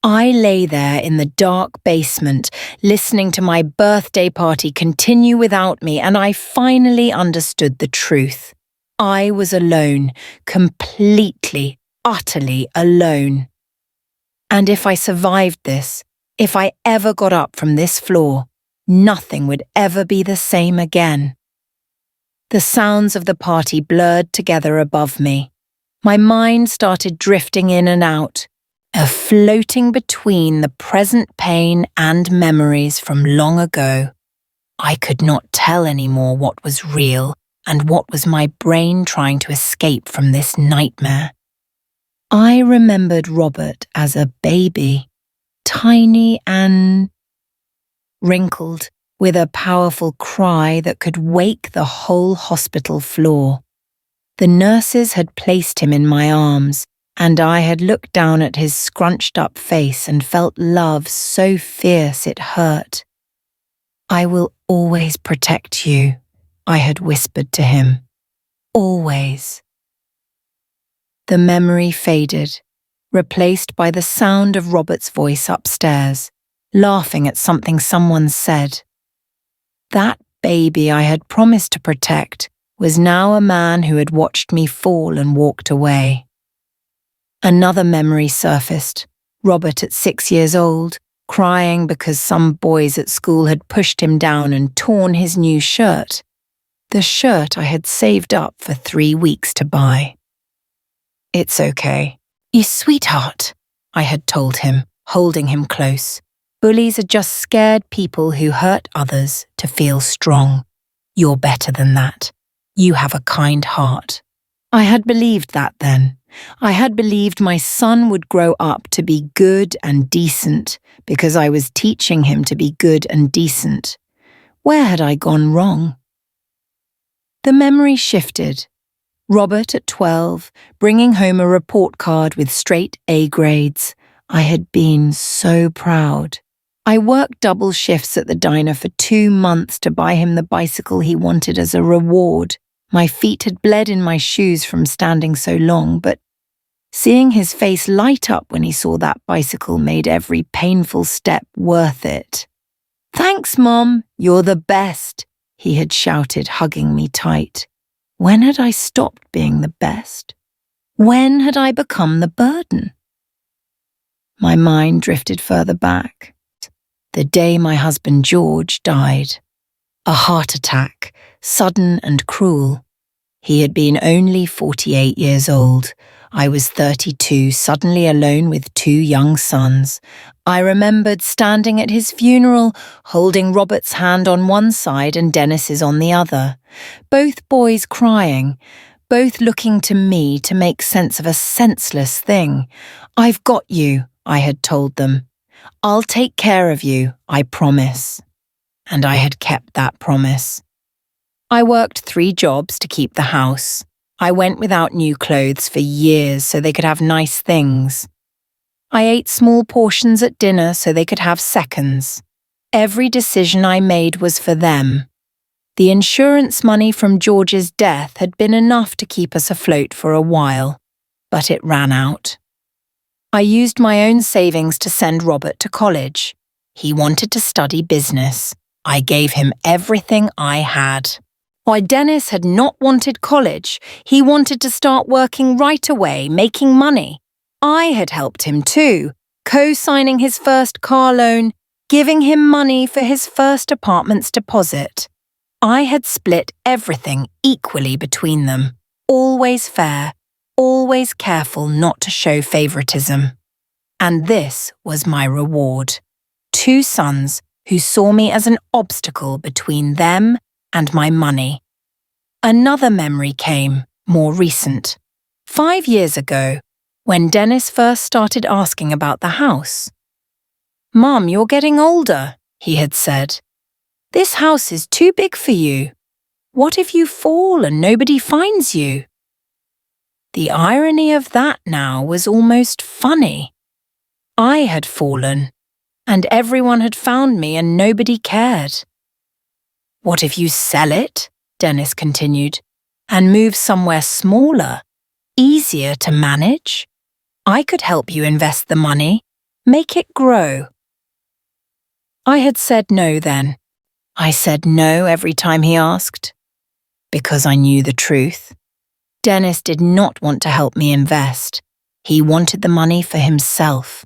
I lay there in the dark basement, listening to my birthday party continue without me, and I finally understood the truth. I was alone, completely, utterly alone. And if I survived this, if I ever got up from this floor, nothing would ever be the same again. The sounds of the party blurred together above me. My mind started drifting in and out, floating between the present pain and memories from long ago. I could not tell anymore what was real and what was my brain trying to escape from this nightmare. I remembered Robert as a baby, tiny and wrinkled, with a powerful cry that could wake the whole hospital floor. The nurses had placed him in my arms, and I had looked down at his scrunched-up face and felt love so fierce it hurt. "I will always protect you," I had whispered to him. Always. The memory faded, replaced by the sound of Robert's voice upstairs, laughing at something someone said. That baby I had promised to protect was now a man who had watched me fall and walked away. Another memory surfaced, Robert at 6 years old, crying because some boys at school had pushed him down and torn his new shirt. The shirt I had saved up for 3 weeks to buy. "It's okay. You sweetheart," I had told him, holding him close. "Bullies are just scared people who hurt others to feel strong. You're better than that. You have a kind heart." I had believed that then. I had believed my son would grow up to be good and decent because I was teaching him to be good and decent. Where had I gone wrong? The memory shifted. Robert at 12, bringing home a report card with straight A grades. I had been so proud. I worked double shifts at the diner for 2 months to buy him the bicycle he wanted as a reward. My feet had bled in my shoes from standing so long, but seeing his face light up when he saw that bicycle made every painful step worth it. "Thanks, Mom, you're the best," he had shouted, hugging me tight. When had I stopped being the best? When had I become the burden? My mind drifted further back. The day my husband George died. A heart attack, sudden and cruel. He had been only 48 years old. I was 32, suddenly alone with 2 young sons. I remembered standing at his funeral, holding Robert's hand on one side and Dennis's on the other. Both boys crying, both looking to me to make sense of a senseless thing. "I've got you," I had told them. "I'll take care of you, I promise." And I had kept that promise. I worked 3 jobs to keep the house. I went without new clothes for years so they could have nice things. I ate small portions at dinner so they could have seconds. Every decision I made was for them. The insurance money from George's death had been enough to keep us afloat for a while, but it ran out. I used my own savings to send Robert to college. He wanted to study business. I gave him everything I had. Why Dennis had not wanted college, he wanted to start working right away, making money. I had helped him too, co-signing his first car loan, giving him money for his first apartment's deposit. I had split everything equally between them, always fair, always careful not to show favoritism. And this was my reward. 2 sons who saw me as an obstacle between them and my money. Another memory came, more recent. 5 years ago, when Dennis first started asking about the house. "Mum, you're getting older," he had said. "This house is too big for you. What if you fall and nobody finds you?" The irony of that now was almost funny. I had fallen, and everyone had found me and nobody cared. "What if you sell it?" Dennis continued, "and move somewhere smaller, easier to manage? I could help you invest the money, make it grow." I had said no then. I said no every time he asked, because I knew the truth. Dennis did not want to help me invest. He wanted the money for himself.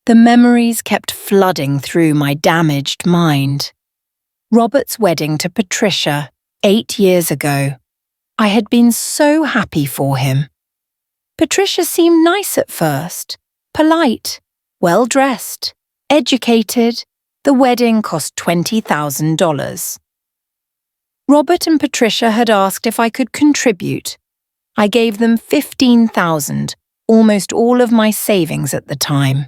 The memories kept flooding through my damaged mind. Robert's wedding to Patricia, 8 years ago. I had been so happy for him. Patricia seemed nice at first, polite, well-dressed, educated. The wedding cost $20,000. Robert and Patricia had asked if I could contribute. I gave them $15,000, almost all of my savings at the time.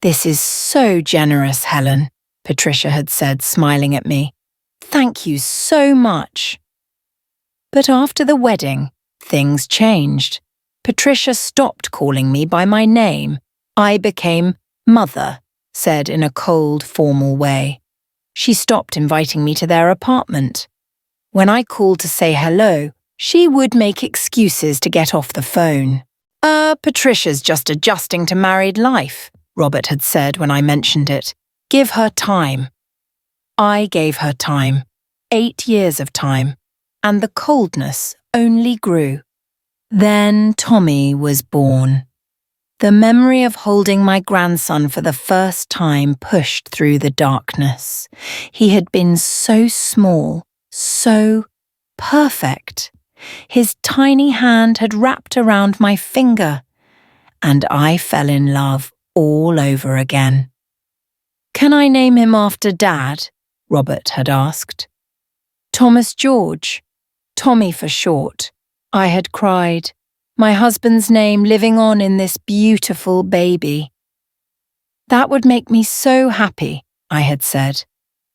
"This is so generous, Helen," Patricia had said, smiling at me. "Thank you so much." But after the wedding, things changed. Patricia stopped calling me by my name. I became Mother, said in a cold, formal way. She stopped inviting me to their apartment. When I called to say hello, she would make excuses to get off the phone. Patricia's just adjusting to married life, Robert had said when I mentioned it. Give her time. I gave her time, 8 years of time, and the coldness only grew. Then Tommy was born. The memory of holding my grandson for the first time pushed through the darkness. He had been so small, so perfect. His tiny hand had wrapped around my finger, and I fell in love all over again. "Can I name him after Dad?" Robert had asked. "Thomas George, Tommy for short," I had cried, my husband's name living on in this beautiful baby. "That would make me so happy," I had said.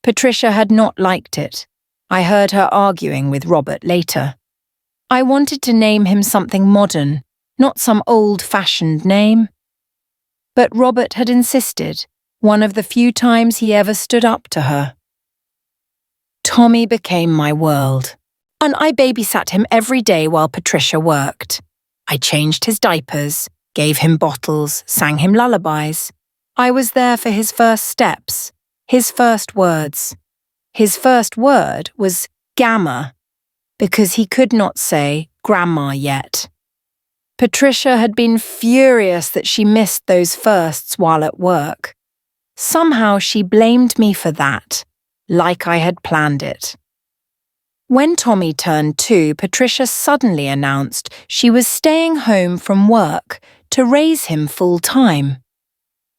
Patricia had not liked it. I heard her arguing with Robert later. I wanted to name him something modern, not some old-fashioned name. But Robert had insisted, one of the few times he ever stood up to her. Tommy became my world, and I babysat him every day while Patricia worked. I changed his diapers, gave him bottles, sang him lullabies. I was there for his first steps, his first words. His first word was gamma, because he could not say grandma yet. Patricia had been furious that she missed those firsts while at work. Somehow she blamed me for that, like I had planned it. When Tommy turned 2, Patricia suddenly announced she was staying home from work to raise him full-time.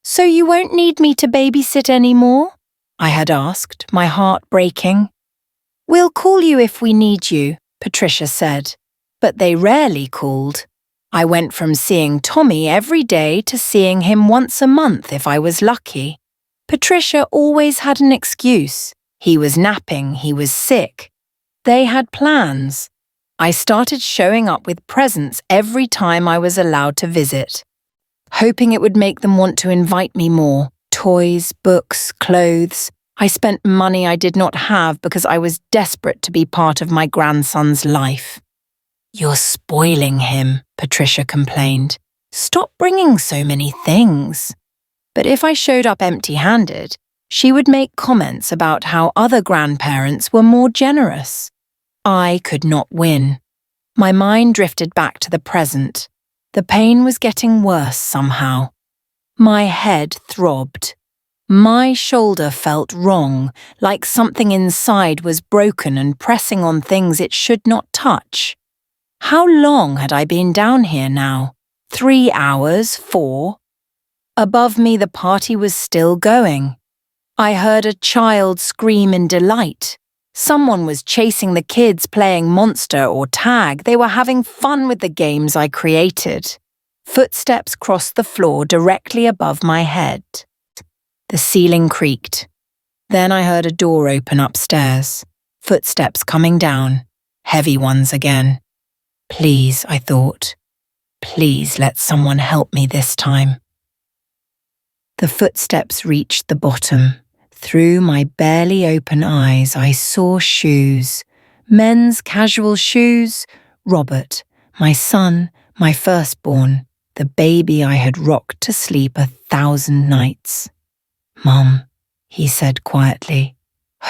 "So you won't need me to babysit anymore?" I had asked, my heart breaking. "We'll call you if we need you," Patricia said, but they rarely called. I went from seeing Tommy every day to seeing him once a month if I was lucky. Patricia always had an excuse. He was napping, he was sick. They had plans. I started showing up with presents every time I was allowed to visit, hoping it would make them want to invite me more. Toys, books, clothes. I spent money I did not have because I was desperate to be part of my grandson's life. "You're spoiling him," Patricia complained. "Stop bringing so many things." But if I showed up empty-handed, she would make comments about how other grandparents were more generous. I could not win. My mind drifted back to the present. The pain was getting worse somehow. My head throbbed. My shoulder felt wrong, like something inside was broken and pressing on things it should not touch. How long had I been down here now? 3 hours, 4? Above me the party was still going. I heard a child scream in delight. Someone was chasing the kids playing Monster or Tag. They were having fun with the games I created. Footsteps crossed the floor directly above my head. The ceiling creaked. Then I heard a door open upstairs. Footsteps coming down, heavy ones again. Please, I thought. Please let someone help me this time. The footsteps reached the bottom. Through my barely open eyes, I saw shoes. Men's casual shoes. Robert, my son, my firstborn, the baby I had rocked to sleep 1,000 nights. "Mum," he said quietly.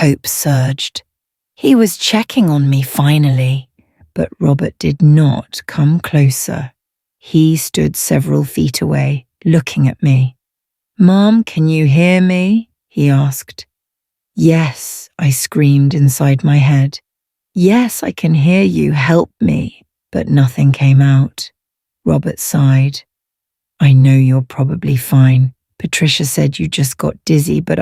Hope surged. He was checking on me finally, but Robert did not come closer. He stood several feet away, looking at me. "Mom, can you hear me?" he asked. "Yes," I screamed inside my head. "Yes, I can hear you, help me." But nothing came out. Robert sighed. "I know you're probably fine. Patricia said you just got dizzy, but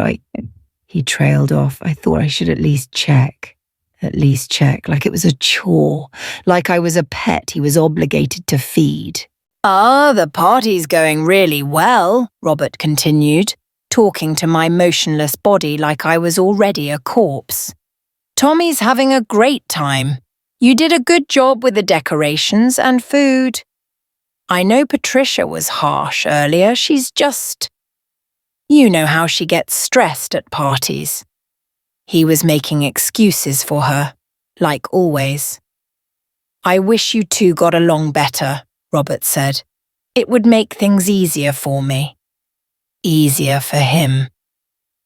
He trailed off. I thought I should at least check. Like it was a chore, like I was a pet he was obligated to feed. "The party's going really well," Robert continued, talking to my motionless body like I was already a corpse. "Tommy's having a great time. You did a good job with the decorations and food." I know Patricia was harsh earlier, she's just… You know how she gets stressed at parties. He was making excuses for her, like always. I wish you two got along better, Robert said. It would make things easier for me. Easier for him.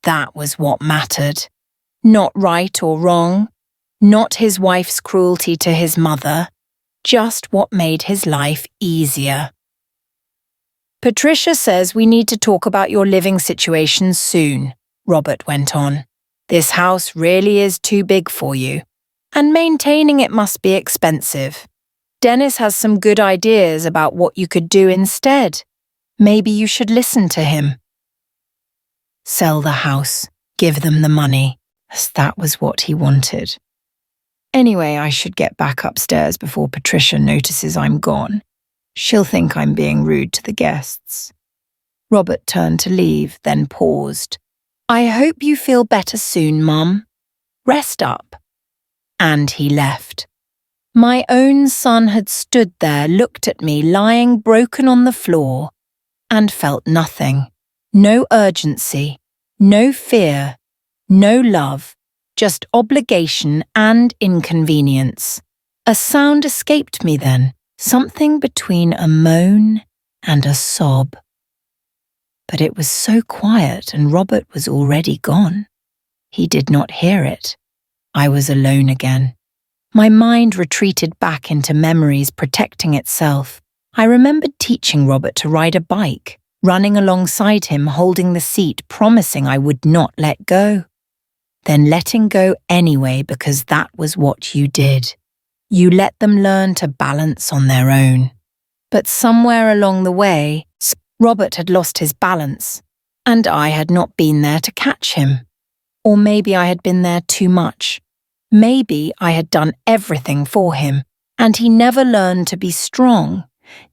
That was what mattered. Not right or wrong, not his wife's cruelty to his mother, just what made his life easier. Patricia says we need to talk about your living situation soon, Robert went on. This house really is too big for you, and maintaining it must be expensive. Dennis has some good ideas about what you could do instead. Maybe you should listen to him. Sell the house, give them the money, as that was what he wanted. Anyway, I should get back upstairs before Patricia notices I'm gone. She'll think I'm being rude to the guests. Robert turned to leave, then paused. I hope you feel better soon, Mum. Rest up. And he left. My own son had stood there, looked at me lying broken on the floor, and felt nothing. No urgency, no fear, no love, just obligation and inconvenience. A sound escaped me then, something between a moan and a sob. But it was so quiet and Robert was already gone. He did not hear it. I was alone again. My mind retreated back into memories protecting itself. I remembered teaching Robert to ride a bike, running alongside him holding the seat, promising I would not let go. Then letting go anyway because that was what you did. You let them learn to balance on their own. But somewhere along the way, Robert had lost his balance, and I had not been there to catch him. Or maybe I had been there too much. Maybe I had done everything for him, and he never learned to be strong,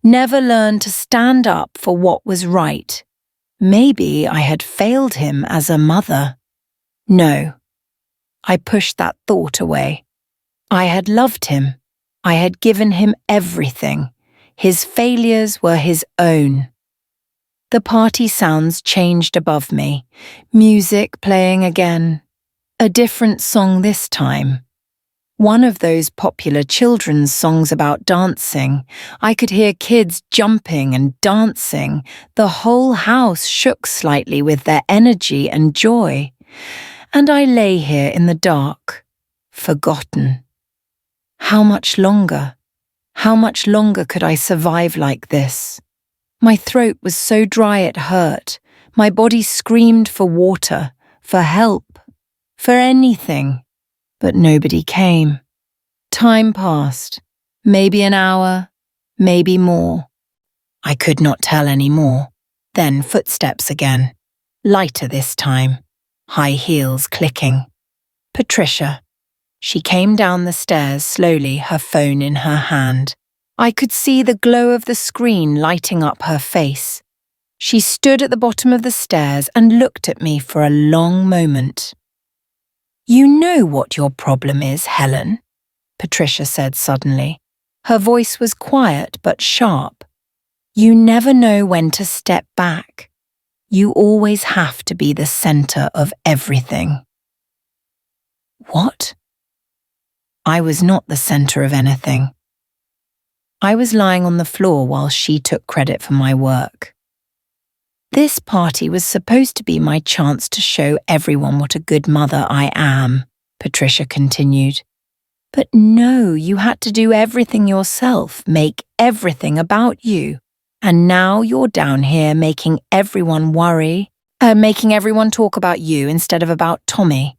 never learned to stand up for what was right. Maybe I had failed him as a mother. No, I pushed that thought away. I had loved him. I had given him everything. His failures were his own. The party sounds changed above me, music playing again. A different song this time. One of those popular children's songs about dancing. I could hear kids jumping and dancing. The whole house shook slightly with their energy and joy. And I lay here in the dark, forgotten. How much longer? How much longer could I survive like this? My throat was so dry it hurt. My body screamed for water, for help, for anything. But nobody came. Time passed. Maybe an hour, maybe more. I could not tell any more. Then footsteps again. Lighter this time. High heels clicking. Patricia. She came down the stairs slowly, her phone in her hand. I could see the glow of the screen lighting up her face. She stood at the bottom of the stairs and looked at me for a long moment. You know what your problem is, Helen, Patricia said suddenly. Her voice was quiet but sharp. You never know when to step back. You always have to be the center of everything. What? I was not the center of anything. I was lying on the floor while she took credit for my work. This party was supposed to be my chance to show everyone what a good mother I am, Patricia continued. But no, you had to do everything yourself, make everything about you. And now you're down here making everyone making everyone talk about you instead of about Tommy.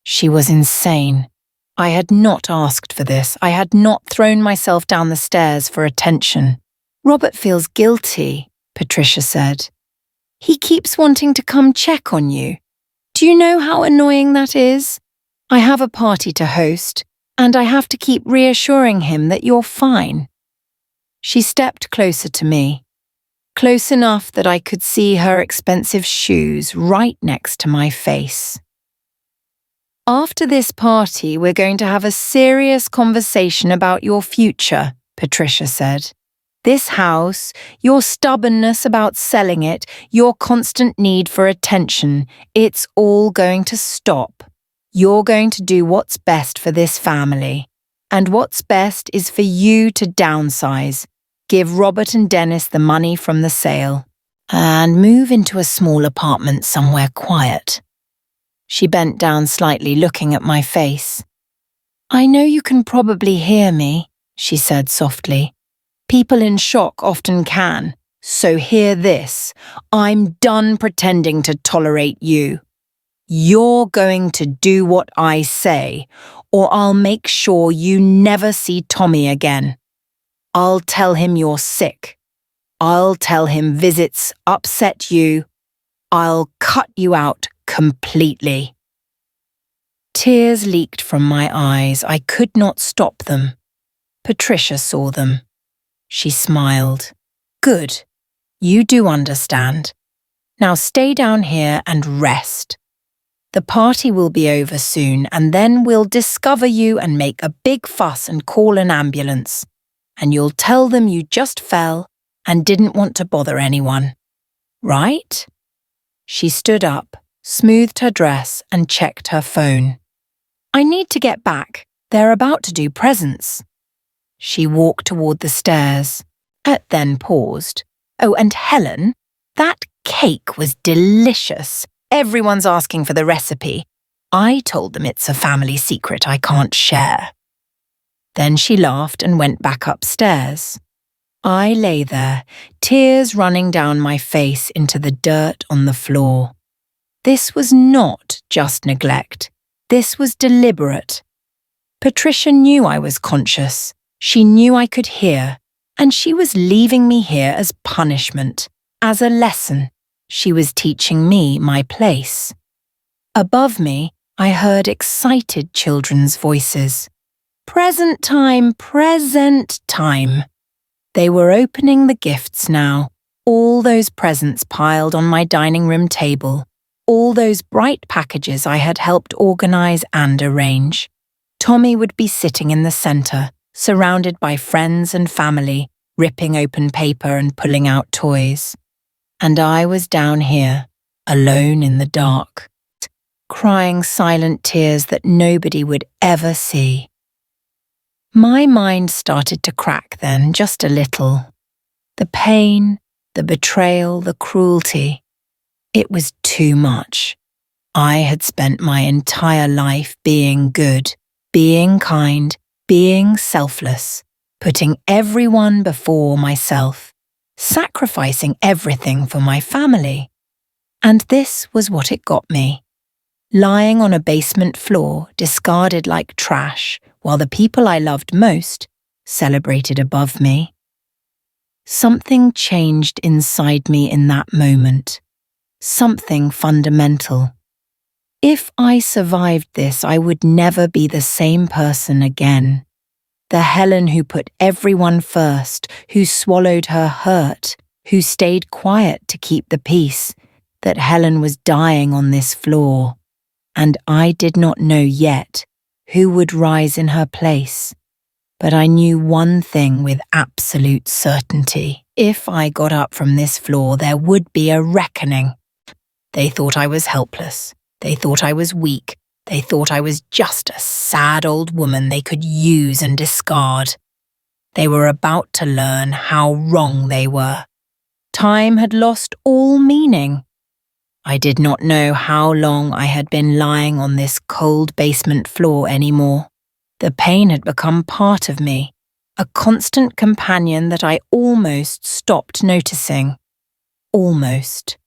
She was insane. I had not asked for this. I had not thrown myself down the stairs for attention. Robert feels guilty, Patricia said. He keeps wanting to come check on you. Do you know how annoying that is? I have a party to host, and I have to keep reassuring him that you're fine. She stepped closer to me, close enough that I could see her expensive shoes right next to my face. After this party, we're going to have a serious conversation about your future, Patricia said. This house, your stubbornness about selling it, your constant need for attention, it's all going to stop. You're going to do what's best for this family. And what's best is for you to downsize, give Robert and Dennis the money from the sale, and move into a small apartment somewhere quiet. She bent down slightly, looking at my face. I know you can probably hear me, she said softly. People in shock often can, so hear this. I'm done pretending to tolerate you. You're going to do what I say, or I'll make sure you never see Tommy again. I'll tell him you're sick. I'll tell him visits upset you. I'll cut you out completely. Tears leaked from my eyes. I could not stop them. Patricia saw them. She smiled. Good. You do understand. Now stay down here and rest. The party will be over soon, and then we'll discover you and make a big fuss and call an ambulance. And you'll tell them you just fell and didn't want to bother anyone. Right? She stood up, smoothed her dress, and checked her phone. I need to get back. They're about to do presents. She walked toward the stairs, then paused. Oh, and Helen, that cake was delicious. Everyone's asking for the recipe. I told them it's a family secret I can't share. Then she laughed and went back upstairs. I lay there, tears running down my face into the dirt on the floor. This was not just neglect. This was deliberate. Patricia knew I was conscious. She knew I could hear, and she was leaving me here as punishment, as a lesson. She was teaching me my place. Above me, I heard excited children's voices. Present time, present time. They were opening the gifts now, all those presents piled on my dining room table, all those bright packages I had helped organize and arrange. Tommy would be sitting in the center, surrounded by friends and family, ripping open paper and pulling out toys. And I was down here, alone in the dark, crying silent tears that nobody would ever see. My mind started to crack then, just a little. The pain, the betrayal, the cruelty. It was too much. I had spent my entire life being good, being kind, being selfless, putting everyone before myself, sacrificing everything for my family. And this was what it got me. Lying on a basement floor, discarded like trash, while the people I loved most celebrated above me. Something changed inside me in that moment. Something fundamental. If I survived this, I would never be the same person again. The Helen who put everyone first, who swallowed her hurt, who stayed quiet to keep the peace, that Helen was dying on this floor. And I did not know yet who would rise in her place. But I knew one thing with absolute certainty. If I got up from this floor, there would be a reckoning. They thought I was helpless. They thought I was weak. They thought I was just a sad old woman they could use and discard. They were about to learn how wrong they were. Time had lost all meaning. I did not know how long I had been lying on this cold basement floor anymore. The pain had become part of me, a constant companion that I almost stopped noticing. Almost.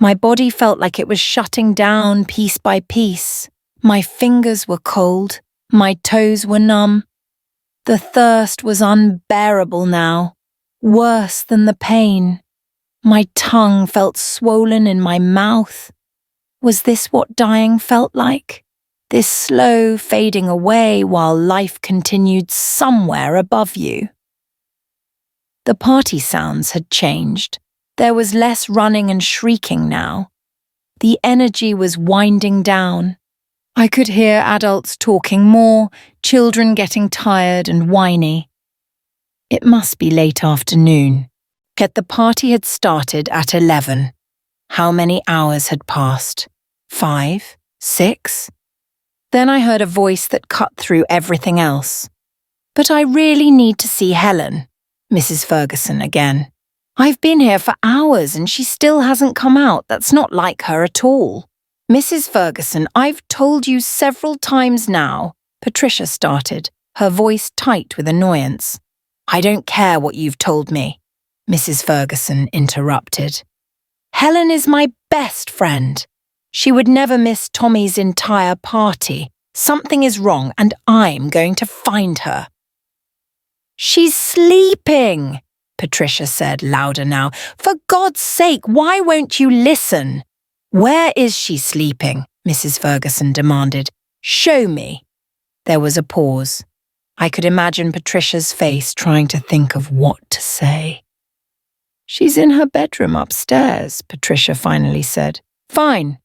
My body felt like it was shutting down piece by piece. My fingers were cold. My toes were numb. The thirst was unbearable now, worse than the pain. My tongue felt swollen in my mouth. Was this what dying felt like? This slow fading away while life continued somewhere above you. The party sounds had changed. There was less running and shrieking now. The energy was winding down. I could hear adults talking more, children getting tired and whiny. It must be late afternoon. Yet the party had started at 11. How many hours had passed? 5? 6? Then I heard a voice that cut through everything else. "But I really need to see Helen." Mrs. Ferguson again. "I've been here for hours and she still hasn't come out. That's not like her at all." "Mrs. Ferguson, I've told you several times now," Patricia started, her voice tight with annoyance. "I don't care what you've told me," Mrs. Ferguson interrupted. "Helen is my best friend. She would never miss Tommy's entire party. Something is wrong and I'm going to find her." "She's sleeping," Patricia said louder now. "For God's sake, why won't you listen?" "Where is she sleeping?" Mrs. Ferguson demanded. "Show me." There was a pause. I could imagine Patricia's face trying to think of what to say. "She's in her bedroom upstairs," Patricia finally said. "Fine.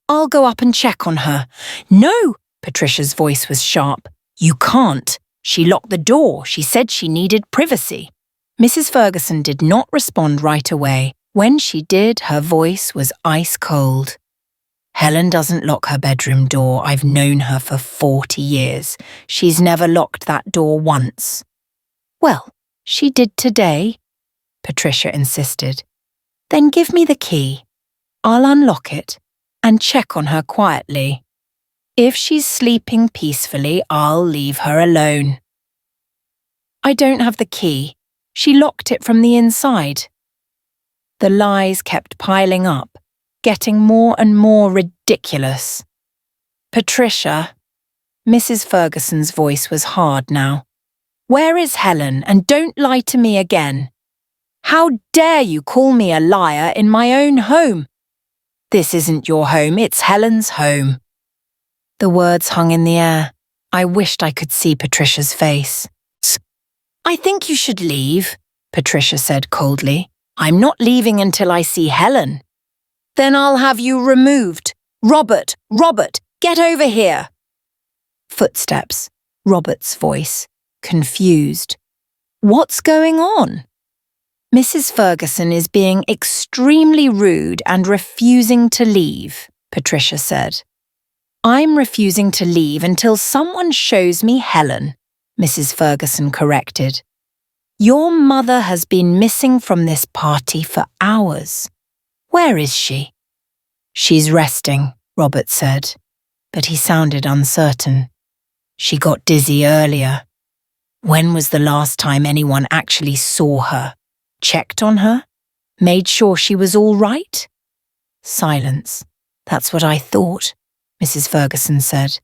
I'll go up and check on her." "No!" Patricia's voice was sharp. "You can't. She locked the door. She said she needed privacy." Mrs. Ferguson did not respond right away. When she did, her voice was ice cold. "Helen doesn't lock her bedroom door. I've known her for 40 years. She's never locked that door once." "Well, she did today," Patricia insisted. "Then give me the key. I'll unlock it and check on her quietly. If she's sleeping peacefully, I'll leave her alone." "I don't have the key. She locked it from the inside." The lies kept piling up, getting more and more ridiculous. "Patricia," Mrs. Ferguson's voice was hard now. "Where is Helen? And don't lie to me again. How dare you call me a liar in my own home? This isn't your home, it's Helen's home." The words hung in the air. I wished I could see Patricia's face. "I think you should leave," Patricia said coldly. "I'm not leaving until I see Helen." "Then I'll have you removed. Robert, get over here." Footsteps. Robert's voice. Confused. "What's going on?" "Mrs. Ferguson is being extremely rude and refusing to leave," Patricia said. "I'm refusing to leave until someone shows me Helen," Mrs. Ferguson corrected. "Your mother has been missing from this party for hours. Where is she?" "She's resting," Robert said, but he sounded uncertain. "She got dizzy earlier. When was the last time anyone actually saw her? Checked on her? Made sure she was all right?" Silence. "That's what I thought," Mrs. Ferguson said.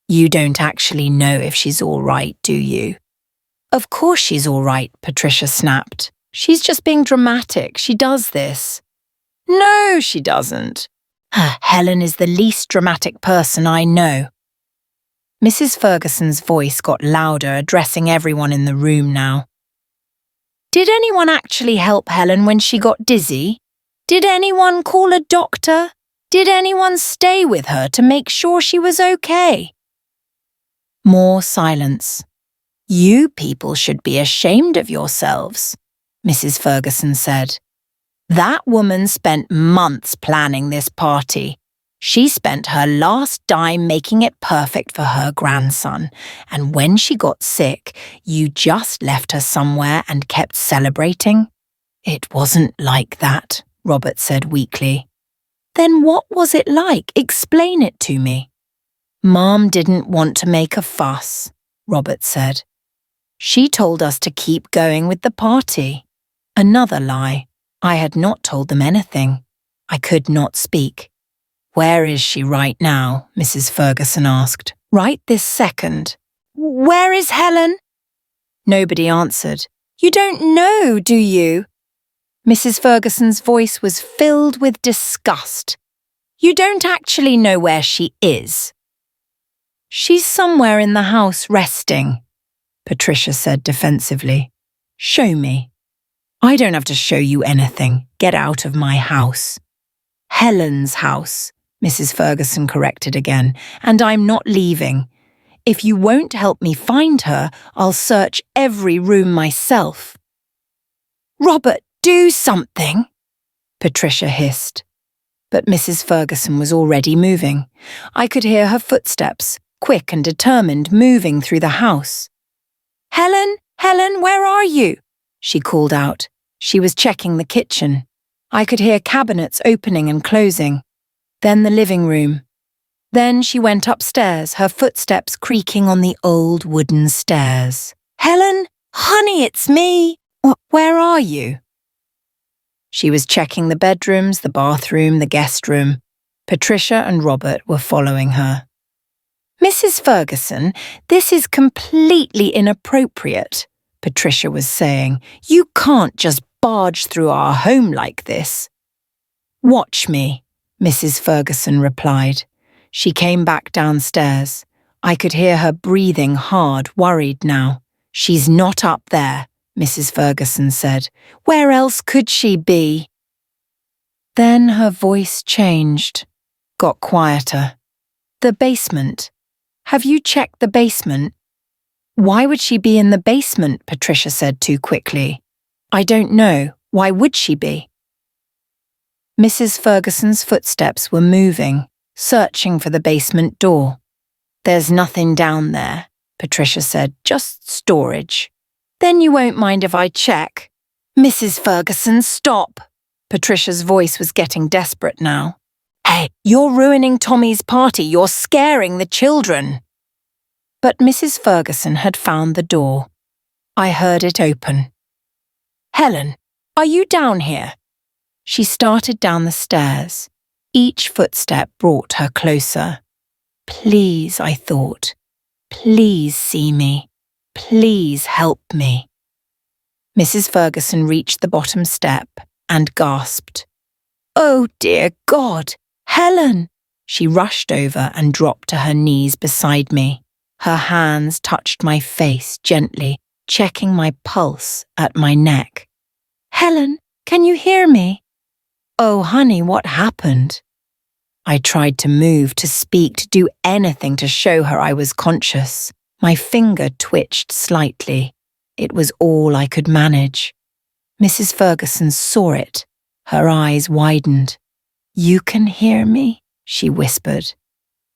"You don't actually know if she's all right, do you?" "Of course she's all right," Patricia snapped. "She's just being dramatic. She does this." "No, she doesn't." "Helen is the least dramatic person I know." Mrs. Ferguson's voice got louder, addressing everyone in the room now. "Did anyone actually help Helen when she got dizzy? Did anyone call a doctor? Did anyone stay with her to make sure she was okay?" More silence. "You people should be ashamed of yourselves," Mrs. Ferguson said. "That woman spent months planning this party. She spent her last dime making it perfect for her grandson, and when she got sick, you just left her somewhere and kept celebrating?" "It wasn't like that," Robert said weakly. "Then what was it like? Explain it to me." "Mom didn't want to make a fuss," Robert said. "She told us to keep going with the party." Another lie. I had not told them anything. I could not speak. "Where is she right now?" Mrs. Ferguson asked. "Right this second." "Where is Helen?" Nobody answered. "You don't know, do you?" Mrs. Ferguson's voice was filled with disgust. "You don't actually know where she is." "She's somewhere in the house resting," Patricia said defensively. "Show me." "I don't have to show you anything. Get out of my house." "Helen's house," Mrs. Ferguson corrected again, "and I'm not leaving. If you won't help me find her, I'll search every room myself. Robert, do something, Patricia hissed. But Mrs. Ferguson was already moving. I could hear her footsteps, quick and determined, moving through the house. Helen, Helen, where are you? She called out. She was checking the kitchen. I could hear cabinets opening and closing. Then the living room. Then she went upstairs, her footsteps creaking on the old wooden stairs. Helen, honey, it's me. Where are you? She was checking the bedrooms, the bathroom, the guest room. Patricia and Robert were following her. Mrs. Ferguson, this is completely inappropriate, Patricia was saying. You can't just barge through our home like this. Watch me, Mrs. Ferguson replied. She came back downstairs. I could hear her breathing hard, worried now. She's not up there, Mrs. Ferguson said. Where else could she be? Then her voice changed, got quieter. The basement. Have you checked the basement? Why would she be in the basement? Patricia said too quickly. I don't know. Why would she be? Mrs. Ferguson's footsteps were moving, searching for the basement door. There's nothing down there, Patricia said, just storage. Then you won't mind if I check. Mrs. Ferguson, stop. Patricia's voice was getting desperate now. Hey, you're ruining Tommy's party. You're scaring the children. But Mrs. Ferguson had found the door. I heard it open. Helen, are you down here? She started down the stairs. Each footstep brought her closer. Please, I thought. Please see me. Please help me. Mrs. Ferguson reached the bottom step and gasped. Oh, dear God! Helen! She rushed over and dropped to her knees beside me. Her hands touched my face gently, checking my pulse at my neck. Helen, can you hear me? Oh, honey, what happened? I tried to move, to speak, to do anything to show her I was conscious. My finger twitched slightly. It was all I could manage. Mrs. Ferguson saw it. Her eyes widened. You can hear me, she whispered.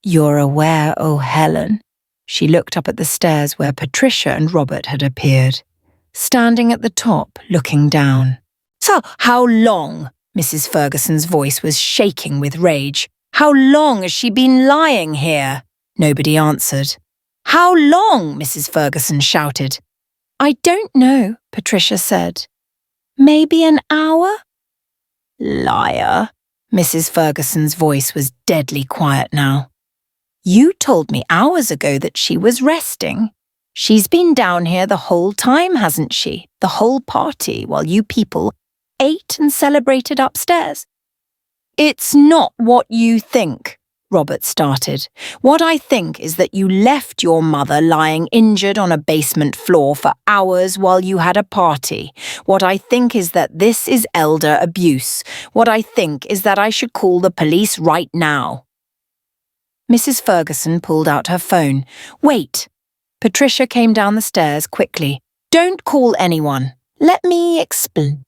You're aware, oh Helen. She looked up at the stairs where Patricia and Robert had appeared, standing at the top, looking down. So, how long? Mrs. Ferguson's voice was shaking with rage. How long has she been lying here? Nobody answered. How long? Mrs. Ferguson shouted. I don't know, Patricia said. Maybe an hour? Liar. Mrs. Ferguson's voice was deadly quiet now. You told me hours ago that she was resting. She's been down here the whole time, hasn't she? The whole party, while you people ate and celebrated upstairs. It's not what you think, Robert started. What I think is that you left your mother lying injured on a basement floor for hours while you had a party. What I think is that this is elder abuse. What I think is that I should call the police right now. Mrs. Ferguson pulled out her phone. Wait. Patricia came down the stairs quickly. Don't call anyone. Let me explain.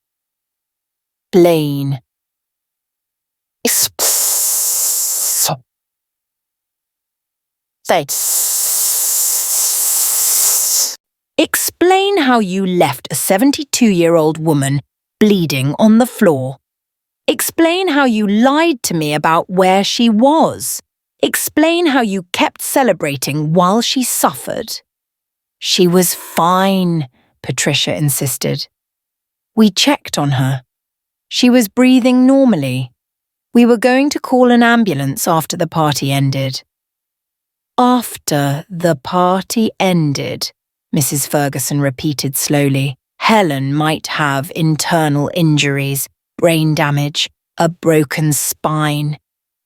Explain how you left a 72-year-old woman bleeding on the floor. Explain how you lied to me about where she was. Explain how you kept celebrating while she suffered. She was fine, Patricia insisted. We checked on her. She was breathing normally. We were going to call an ambulance after the party ended. After the party ended, Mrs. Ferguson repeated slowly. Helen might have internal injuries, brain damage, a broken spine,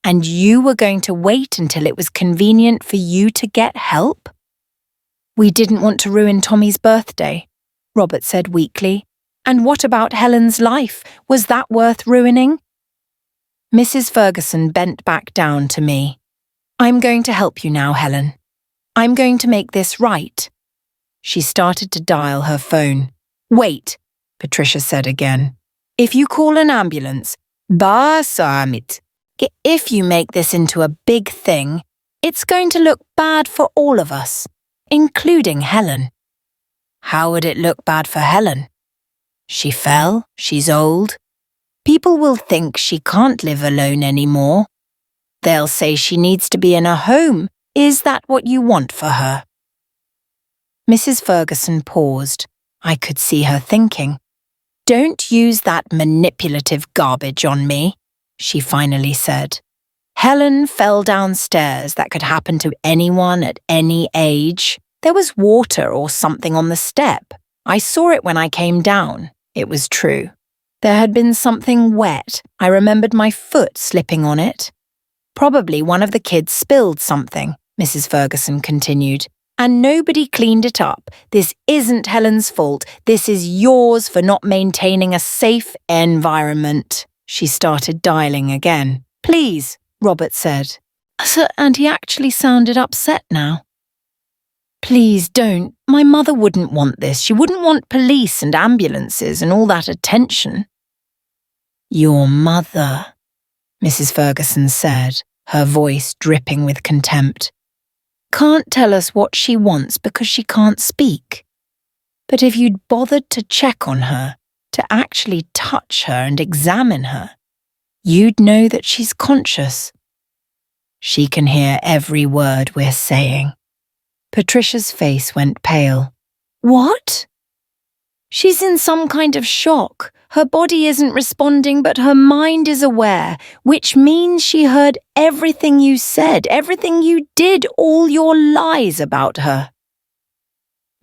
and you were going to wait until it was convenient for you to get help? We didn't want to ruin Tommy's birthday, Robert said weakly. And what about Helen's life? Was that worth ruining? Mrs. Ferguson bent back down to me. I'm going to help you now, Helen. I'm going to make this right. She started to dial her phone. Wait, Patricia said again. If you call an ambulance, if you make this into a big thing, it's going to look bad for all of us, including Helen. How would it look bad for Helen? She fell, she's old. People will think she can't live alone anymore. They'll say she needs to be in a home. Is that what you want for her? Mrs. Ferguson paused. I could see her thinking. Don't use that manipulative garbage on me, she finally said. Helen fell downstairs. That could happen to anyone at any age. There was water or something on the step. I saw it when I came down. It was true. There had been something wet. I remembered my foot slipping on it. Probably one of the kids spilled something, Mrs. Ferguson continued, and nobody cleaned it up. This isn't Helen's fault. This is yours for not maintaining a safe environment. She started dialing again. Please, Robert said. And he actually sounded upset now. Please don't. My mother wouldn't want this. She wouldn't want police and ambulances and all that attention. Your mother, Mrs. Ferguson said, her voice dripping with contempt, can't tell us what she wants because she can't speak. But if you'd bothered to check on her, to actually touch her and examine her, you'd know that she's conscious. She can hear every word we're saying. Patricia's face went pale. What? She's in some kind of shock. Her body isn't responding, but her mind is aware, which means she heard everything you said, everything you did, all your lies about her.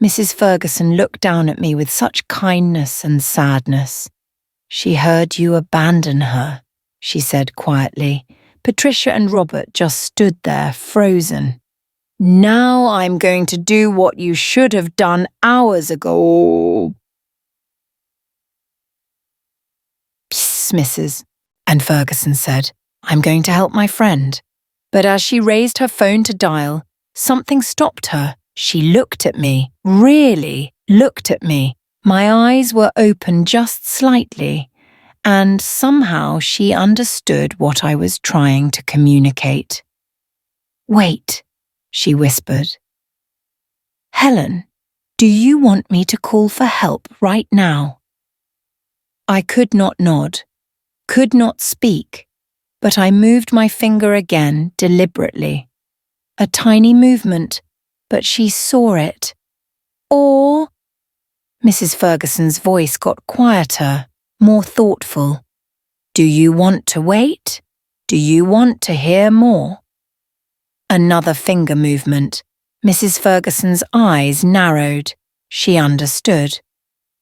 Mrs. Ferguson looked down at me with such kindness and sadness. She heard you abandon her, she said quietly. Patricia and Robert just stood there, frozen. Now I'm going to do what you should have done hours ago. Psst, Mrs. And Ferguson said, I'm going to help my friend. But as she raised her phone to dial, something stopped her. She looked at me, really looked at me. My eyes were open just slightly, and somehow she understood what I was trying to communicate. Wait, she whispered. Helen, do you want me to call for help right now? I could not nod, could not speak, but I moved my finger again deliberately. A tiny movement, but she saw it. Or, Mrs. Ferguson's voice got quieter, more thoughtful. Do you want to wait? Do you want to hear more? Another finger movement. Mrs. Ferguson's eyes narrowed. She understood.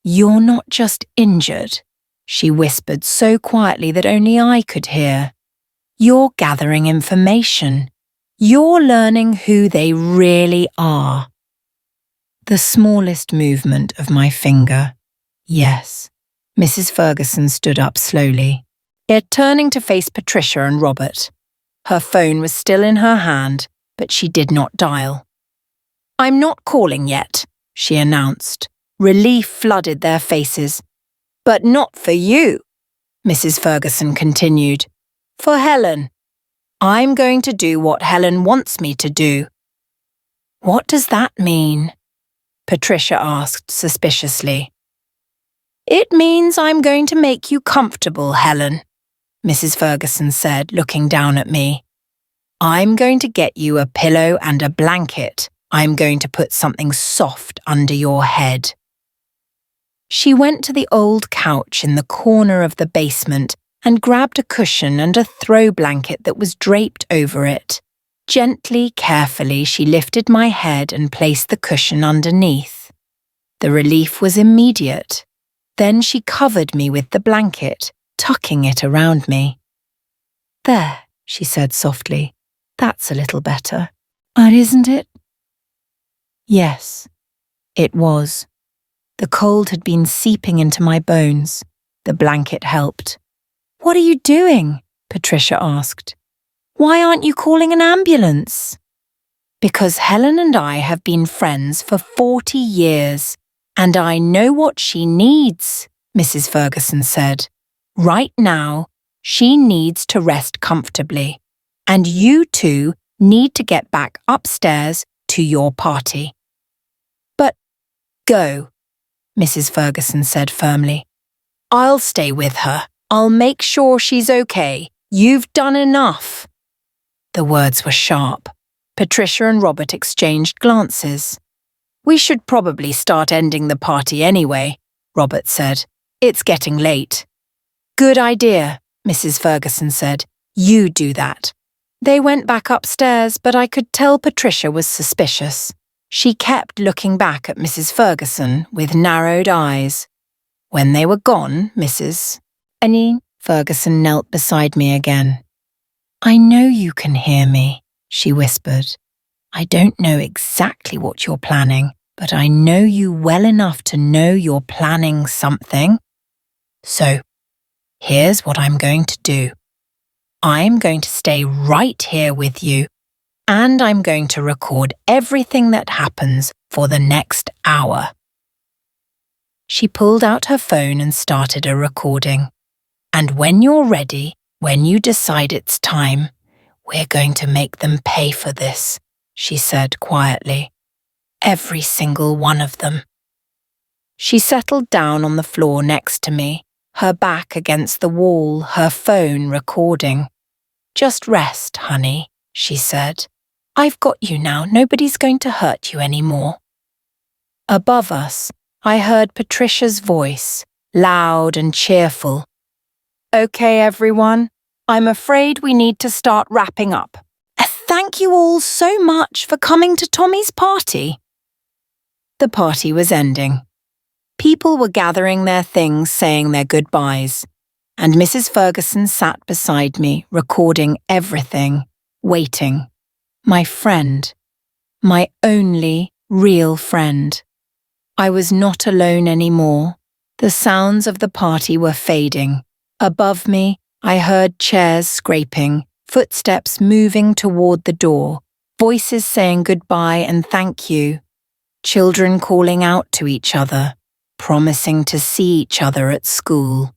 You're not just injured, she whispered so quietly that only I could hear. You're gathering information. You're learning who they really are. The smallest movement of my finger. Yes. Mrs. Ferguson stood up slowly, turning to face Patricia and Robert. Her phone was still in her hand, but she did not dial. I'm not calling yet, she announced. Relief flooded their faces. But not for you, Mrs. Ferguson continued. For Helen. I'm going to do what Helen wants me to do. What does that mean? Patricia asked suspiciously. It means I'm going to make you comfortable, Helen, Mrs. Ferguson said, looking down at me. I'm going to get you a pillow and a blanket. I'm going to put something soft under your head. She went to the old couch in the corner of the basement and grabbed a cushion and a throw blanket that was draped over it. Gently, carefully, she lifted my head and placed the cushion underneath. The relief was immediate. Then she covered me with the blanket, tucking it around me. There, she said softly. That's a little better. Isn't it? Yes, it was. The cold had been seeping into my bones. The blanket helped. What are you doing? Patricia asked. Why aren't you calling an ambulance? Because Helen and I have been friends for 40 years, and I know what she needs, Mrs. Ferguson said. Right now, she needs to rest comfortably, and you two need to get back upstairs to your party. But go, Mrs. Ferguson said firmly. I'll stay with her. I'll make sure she's okay. You've done enough. The words were sharp. Patricia and Robert exchanged glances. We should probably start ending the party anyway, Robert said. It's getting late. Good idea, Mrs. Ferguson said. You do that. They went back upstairs, but I could tell Patricia was suspicious. She kept looking back at Mrs. Ferguson with narrowed eyes. When they were gone, Mrs. Ferguson knelt beside me again. I know you can hear me, she whispered. I don't know exactly what you're planning, but I know you well enough to know you're planning something. So, here's what I'm going to do. I'm going to stay right here with you, and I'm going to record everything that happens for the next hour. She pulled out her phone and started a recording. And when you're ready, when you decide it's time, we're going to make them pay for this, she said quietly. Every single one of them. She settled down on the floor next to me, her back against the wall, her phone recording. Just rest, honey, she said. I've got you now. Nobody's going to hurt you anymore. Above us, I heard Patricia's voice, loud and cheerful. Okay, everyone, I'm afraid we need to start wrapping up. Thank you all so much for coming to Tommy's party. The party was ending. People were gathering their things, saying their goodbyes, and Mrs. Ferguson sat beside me, recording everything, waiting. My friend. My only real friend. I was not alone anymore. The sounds of the party were fading. Above me, I heard chairs scraping, footsteps moving toward the door, voices saying goodbye and thank you, children calling out to each other, promising to see each other at school,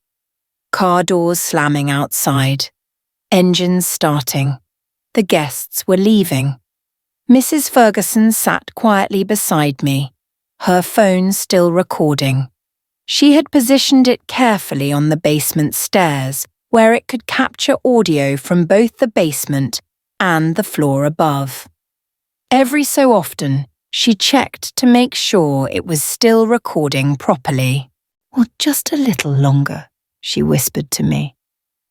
car doors slamming outside, engines starting. The guests were leaving. Mrs. Ferguson sat quietly beside me, her phone still recording. She had positioned it carefully on the basement stairs, where it could capture audio from both the basement and the floor above. Every so often, she checked to make sure it was still recording properly. Well, just a little longer, she whispered to me.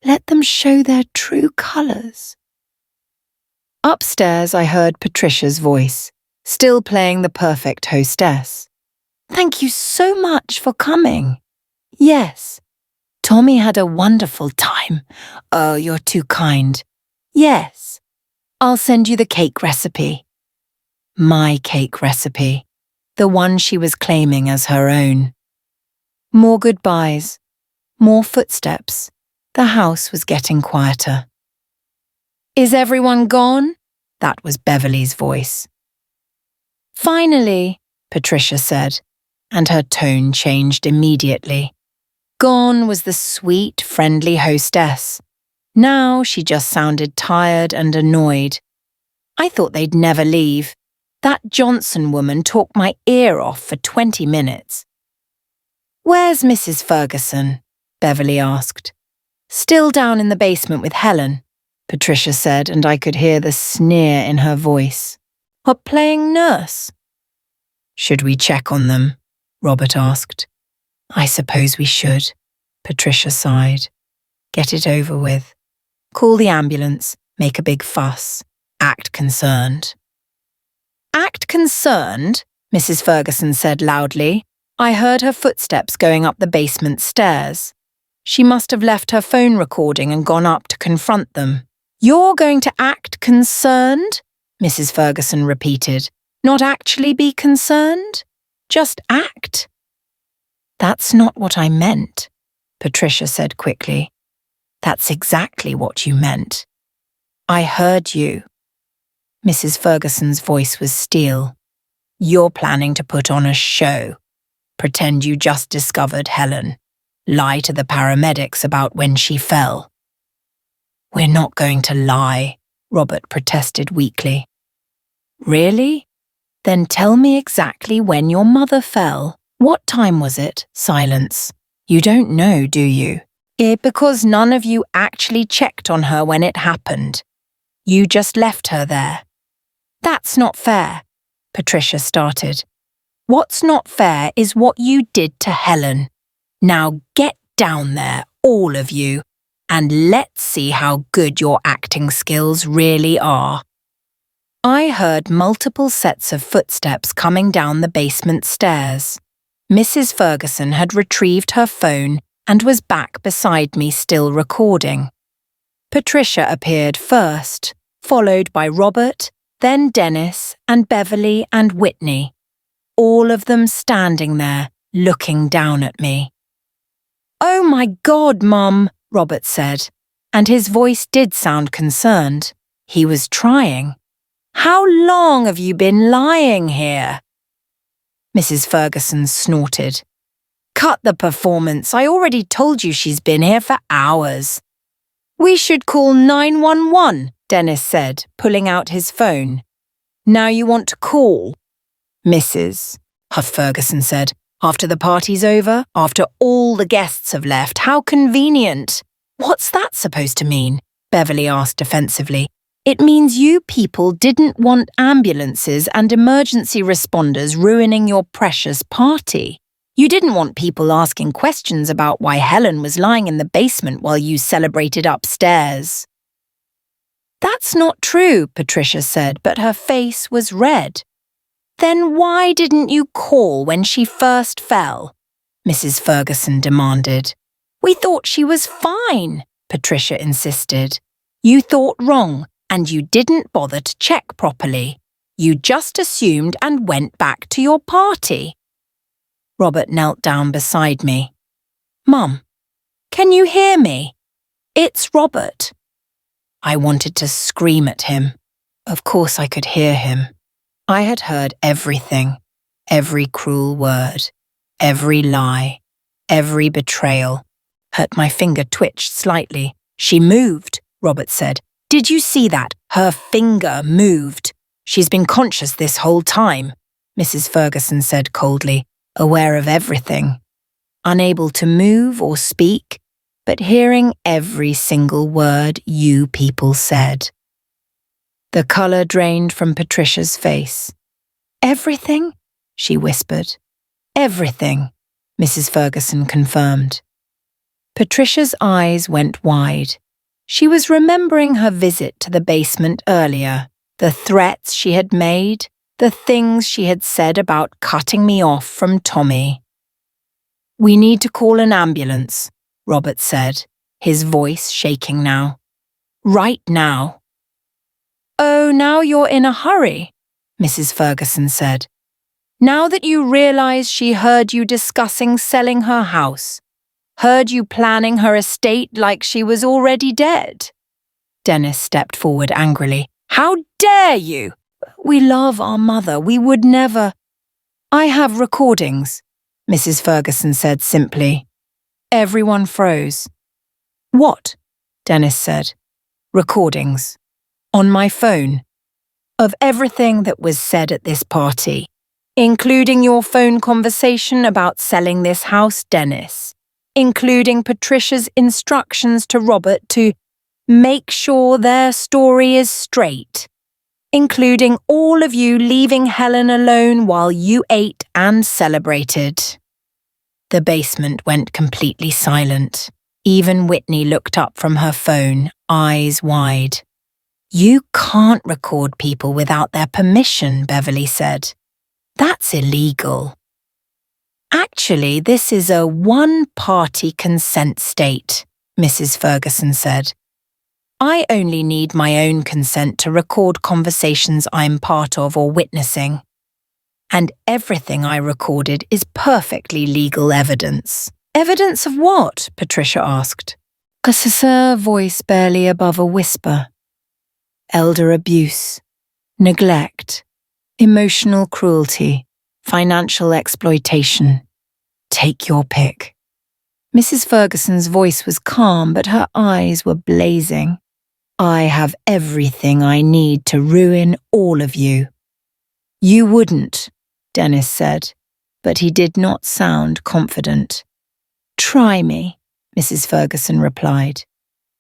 Let them show their true colours. Upstairs, I heard Patricia's voice, still playing the perfect hostess. Thank you so much for coming. Yes. Tommy had a wonderful time. Oh, you're too kind. Yes. I'll send you the cake recipe. My cake recipe. The one she was claiming as her own. More goodbyes. More footsteps. The house was getting quieter. Is everyone gone? That was Beverly's voice. Finally, Patricia said, and her tone changed immediately. Gone was the sweet, friendly hostess. Now she just sounded tired and annoyed. I thought they'd never leave. That Johnson woman talked my ear off for 20 minutes. Where's Mrs. Ferguson? Beverly asked. Still down in the basement with Helen, Patricia said, and I could hear the sneer in her voice. What, playing nurse? Should we check on them? Robert asked. I suppose we should, Patricia sighed. Get it over with. Call the ambulance, make a big fuss, act concerned. Act concerned, Mrs. Ferguson said loudly. I heard her footsteps going up the basement stairs. She must have left her phone recording and gone up to confront them. You're going to act concerned? Mrs. Ferguson repeated. Not actually be concerned? Just act. That's not what I meant, Patricia said quickly. That's exactly what you meant. I heard you. Mrs. Ferguson's voice was steel. You're planning to put on a show. Pretend you just discovered Helen. Lie to the paramedics about when she fell. We're not going to lie, Robert protested weakly. Really? Then tell me exactly when your mother fell. What time was it? Silence. You don't know, do you? Because none of you actually checked on her when it happened. You just left her there. That's not fair, Patricia started. What's not fair is what you did to Helen. Now get down there, all of you, and let's see how good your acting skills really are. I heard multiple sets of footsteps coming down the basement stairs. Mrs. Ferguson had retrieved her phone and was back beside me still recording. Patricia appeared first, followed by Robert, then Dennis and Beverly and Whitney, all of them standing there, looking down at me. Oh my God, Mum, Robert said, and his voice did sound concerned. He was trying. How long have you been lying here? Mrs. Ferguson snorted. Cut the performance. I already told you she's been here for hours. We should call 911, Dennis said, pulling out his phone. Now you want to call? Mrs. Huff Ferguson said, after the party's over, after all the guests have left, how convenient. What's that supposed to mean? Beverly asked defensively. It means you people didn't want ambulances and emergency responders ruining your precious party. You didn't want people asking questions about why Helen was lying in the basement while you celebrated upstairs. That's not true, Patricia said, but her face was red. Then why didn't you call when she first fell? Mrs. Ferguson demanded. We thought she was fine, Patricia insisted. You thought wrong, and you didn't bother to check properly. You just assumed and went back to your party. Robert knelt down beside me. Mum, can you hear me? It's Robert. I wanted to scream at him. Of course I could hear him. I had heard everything, every cruel word, every lie, every betrayal. My finger twitched slightly. She moved, Robert said. Did you see that? Her finger moved. She's been conscious this whole time, Mrs. Ferguson said coldly, aware of everything. Unable to move or speak, but hearing every single word you people said. The colour drained from Patricia's face. Everything? She whispered. Everything, Mrs. Ferguson confirmed. Patricia's eyes went wide. She was remembering her visit to the basement earlier, the threats she had made, the things she had said about cutting me off from Tommy. We need to call an ambulance, Robert said, his voice shaking now. Right now. Oh, now you're in a hurry, Mrs. Ferguson said. Now that you realise she heard you discussing selling her house, heard you planning her estate like she was already dead. Dennis stepped forward angrily. How dare you? We love our mother. We would never. I have recordings, Mrs. Ferguson said simply. Everyone froze. What? Dennis said. Recordings. On my phone. Of everything that was said at this party, including your phone conversation about selling this house, Dennis, including Patricia's instructions to Robert to make sure their story is straight, including all of you leaving Helen alone while you ate and celebrated. The basement went completely silent. Even Whitney looked up from her phone, eyes wide. You can't record people without their permission, Beverly said. That's illegal. Actually, this is a one-party consent state, Mrs. Ferguson said. I only need my own consent to record conversations I'm part of or witnessing. And everything I recorded is perfectly legal evidence. Evidence of what? Patricia asked. A voice barely above a whisper. Elder abuse, neglect, emotional cruelty, financial exploitation. Take your pick. Mrs. Ferguson's voice was calm, but her eyes were blazing. I have everything I need to ruin all of you. You wouldn't, Dennis said, but he did not sound confident. Try me, Mrs. Ferguson replied.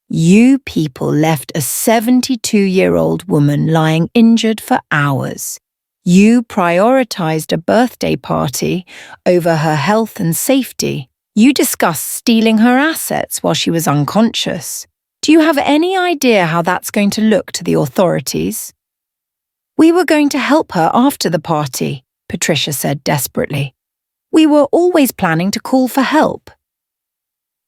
You people left a 72-year-old woman lying injured for hours. You prioritized a birthday party over her health and safety. You discussed stealing her assets while she was unconscious. Do you have any idea how that's going to look to the authorities? We were going to help her after the party, Patricia said desperately. We were always planning to call for help.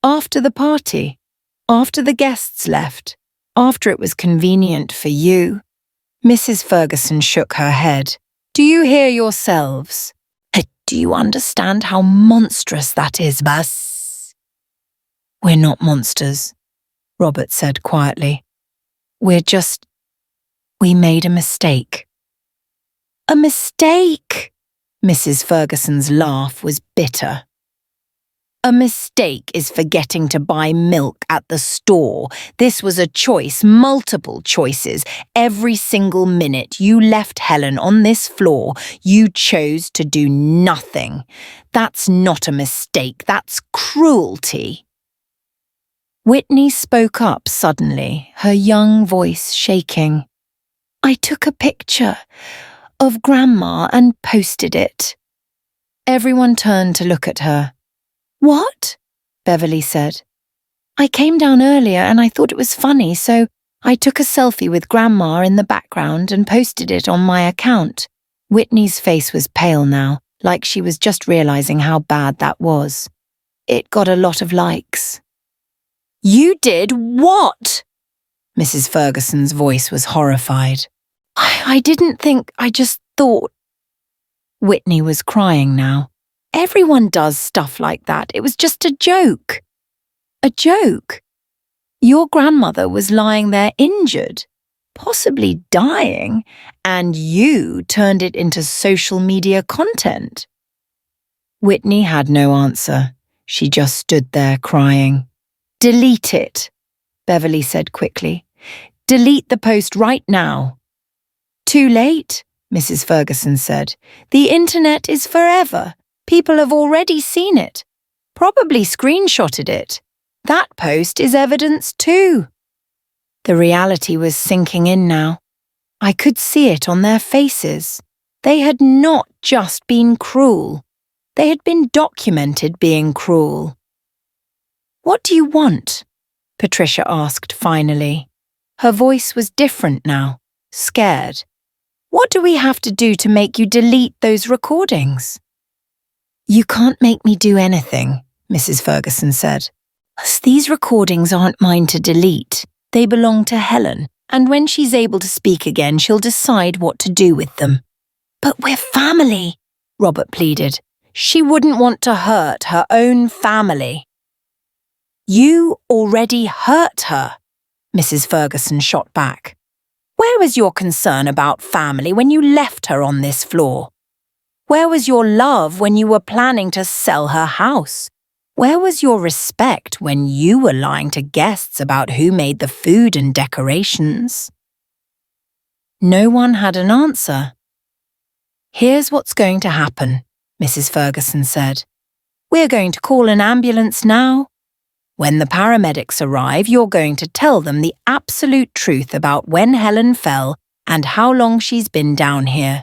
After the party, after the guests left, after it was convenient for you. Mrs. Ferguson shook her head. Do you hear yourselves? Do you understand how monstrous that is, Bas? We're not monsters, Robert said quietly. We made a mistake. A mistake? Mrs. Ferguson's laugh was bitter. A mistake is forgetting to buy milk at the store. This was a choice, multiple choices. Every single minute you left Helen on this floor, you chose to do nothing. That's not a mistake, that's cruelty. Whitney spoke up suddenly, her young voice shaking. I took a picture of Grandma and posted it. Everyone turned to look at her. What? Beverly said. I came down earlier and I thought it was funny, so I took a selfie with Grandma in the background and posted it on my account. Whitney's face was pale now, like she was just realizing how bad that was. It got a lot of likes. You did what? Mrs. Ferguson's voice was horrified. I didn't think, I just thought. Whitney was crying now. Everyone does stuff like that. It was just a joke. A joke? Your grandmother was lying there injured, possibly dying, and you turned it into social media content. Whitney had no answer. She just stood there crying. Delete it, Beverly said quickly. Delete the post right now. Too late, Mrs. Ferguson said. The internet is forever. People have already seen it, probably screenshotted it. That post is evidence too. The reality was sinking in now. I could see it on their faces. They had not just been cruel. They had been documented being cruel. What do you want? Patricia asked finally. Her voice was different now, scared. What do we have to do to make you delete those recordings? You can't make me do anything, Mrs. Ferguson said. These recordings aren't mine to delete. They belong to Helen, and when she's able to speak again, she'll decide what to do with them. But we're family, Robert pleaded. She wouldn't want to hurt her own family. You already hurt her, Mrs. Ferguson shot back. Where was your concern about family when you left her on this floor? Where was your love when you were planning to sell her house? Where was your respect when you were lying to guests about who made the food and decorations? No one had an answer. Here's what's going to happen, Mrs. Ferguson said. We're going to call an ambulance now. When the paramedics arrive, you're going to tell them the absolute truth about when Helen fell and how long she's been down here.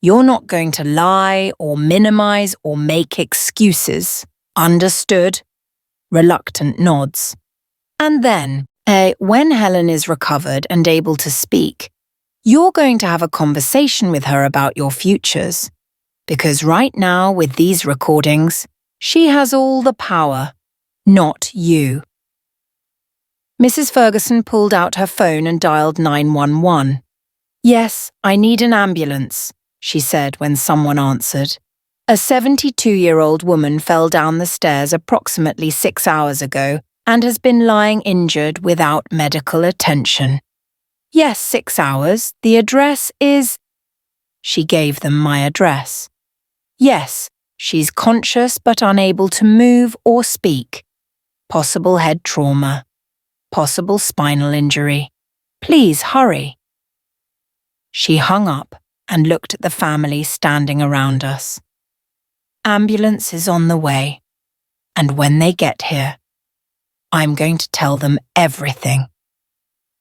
You're not going to lie or minimize or make excuses. Understood? Reluctant nods. And then, when Helen is recovered and able to speak, you're going to have a conversation with her about your futures. Because right now, with these recordings, she has all the power, not you. Mrs. Ferguson pulled out her phone and dialed 911. Yes, I need an ambulance, she said when someone answered. A 72-year-old woman fell down the stairs approximately 6 hours ago and has been lying injured without medical attention. Yes, 6 hours. The address is… She gave them my address. Yes, she's conscious but unable to move or speak. Possible head trauma. Possible spinal injury. Please hurry. She hung up and looked at the family standing around us. Ambulance is on the way, and when they get here, I'm going to tell them everything.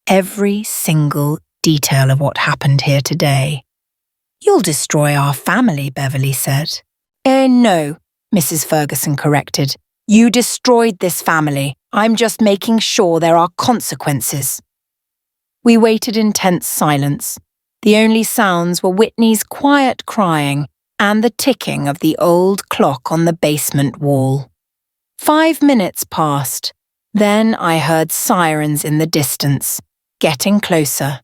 Every single detail of what happened here today. You'll destroy our family, Beverly said. No, Mrs. Ferguson corrected. You destroyed this family. I'm just making sure there are consequences. We waited in tense silence. The only sounds were Whitney's quiet crying and the ticking of the old clock on the basement wall. 5 minutes passed. Then I heard sirens in the distance, getting closer.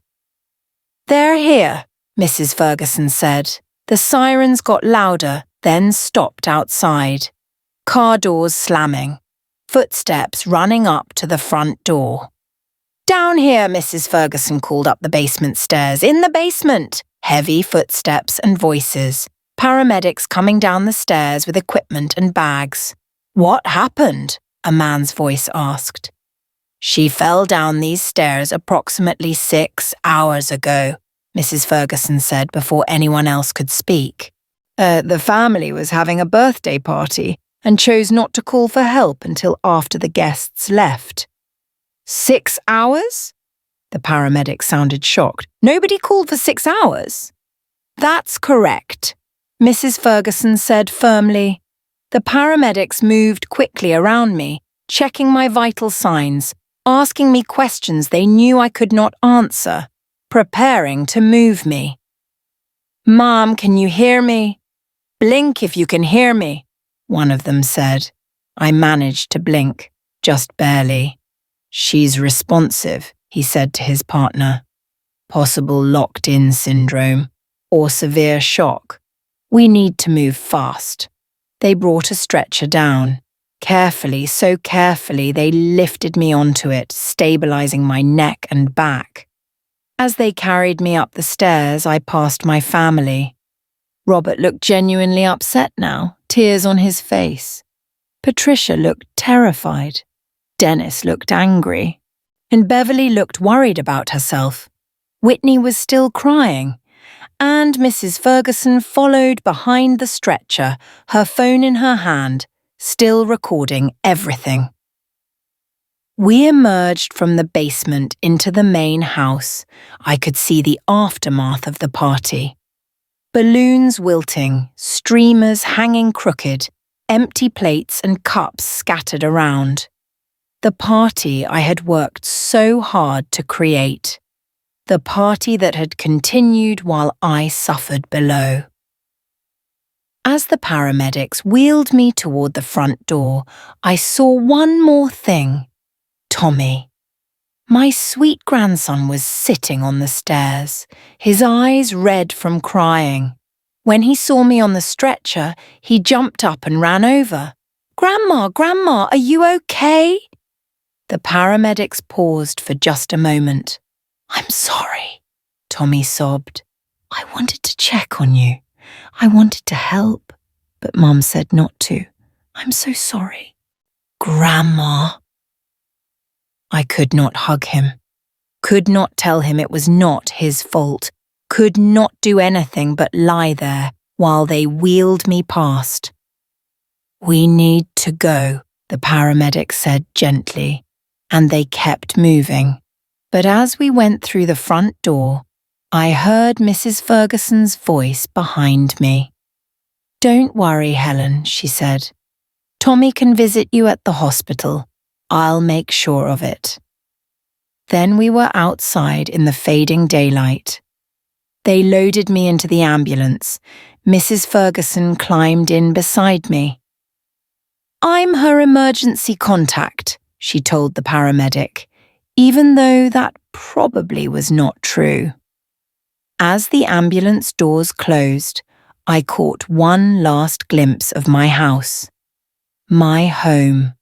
They're here, Mrs. Ferguson said. The sirens got louder, then stopped outside. Car doors slamming. Footsteps running up to the front door. Down here, Mrs. Ferguson called up the basement stairs. In the basement! Heavy footsteps and voices. Paramedics coming down the stairs with equipment and bags. What happened? A man's voice asked. She fell down these stairs approximately 6 hours ago, Mrs. Ferguson said before anyone else could speak. The family was having a birthday party and chose not to call for help until after the guests left. 6 hours? The paramedic sounded shocked. Nobody called for 6 hours? That's correct, Mrs. Ferguson said firmly. The paramedics moved quickly around me, checking my vital signs, asking me questions they knew I could not answer, preparing to move me. Mom, can you hear me? Blink if you can hear me, one of them said. I managed to blink, just barely. She's responsive, he said to his partner. Possible locked-in syndrome or severe shock. We need to move fast. They brought a stretcher down. Carefully, so carefully, they lifted me onto it, stabilizing my neck and back. As they carried me up the stairs, I passed my family. Robert looked genuinely upset now, tears on his face. Patricia looked terrified. Dennis looked angry. And Beverly looked worried about herself. Whitney was still crying. And Mrs. Ferguson followed behind the stretcher, her phone in her hand, still recording everything. We emerged from the basement into the main house. I could see the aftermath of the party. Balloons wilting, streamers hanging crooked, empty plates and cups scattered around. The party I had worked so hard to create. The party that had continued while I suffered below. As the paramedics wheeled me toward the front door, I saw one more thing. Tommy. My sweet grandson was sitting on the stairs, his eyes red from crying. When he saw me on the stretcher, he jumped up and ran over. Grandma, Grandma, are you okay? The paramedics paused for just a moment. I'm sorry, Tommy sobbed. I wanted to check on you. I wanted to help, but Mum said not to. I'm so sorry. Grandma. I could not hug him. Could not tell him it was not his fault. Could not do anything but lie there while they wheeled me past. We need to go, the paramedic said gently, and they kept moving. But as we went through the front door, I heard Mrs. Ferguson's voice behind me. Don't worry, Helen, she said. Tommy can visit you at the hospital. I'll make sure of it. Then we were outside in the fading daylight. They loaded me into the ambulance. Mrs. Ferguson climbed in beside me. I'm her emergency contact, she told the paramedic, even though that probably was not true. As the ambulance doors closed, I caught one last glimpse of my house. My home.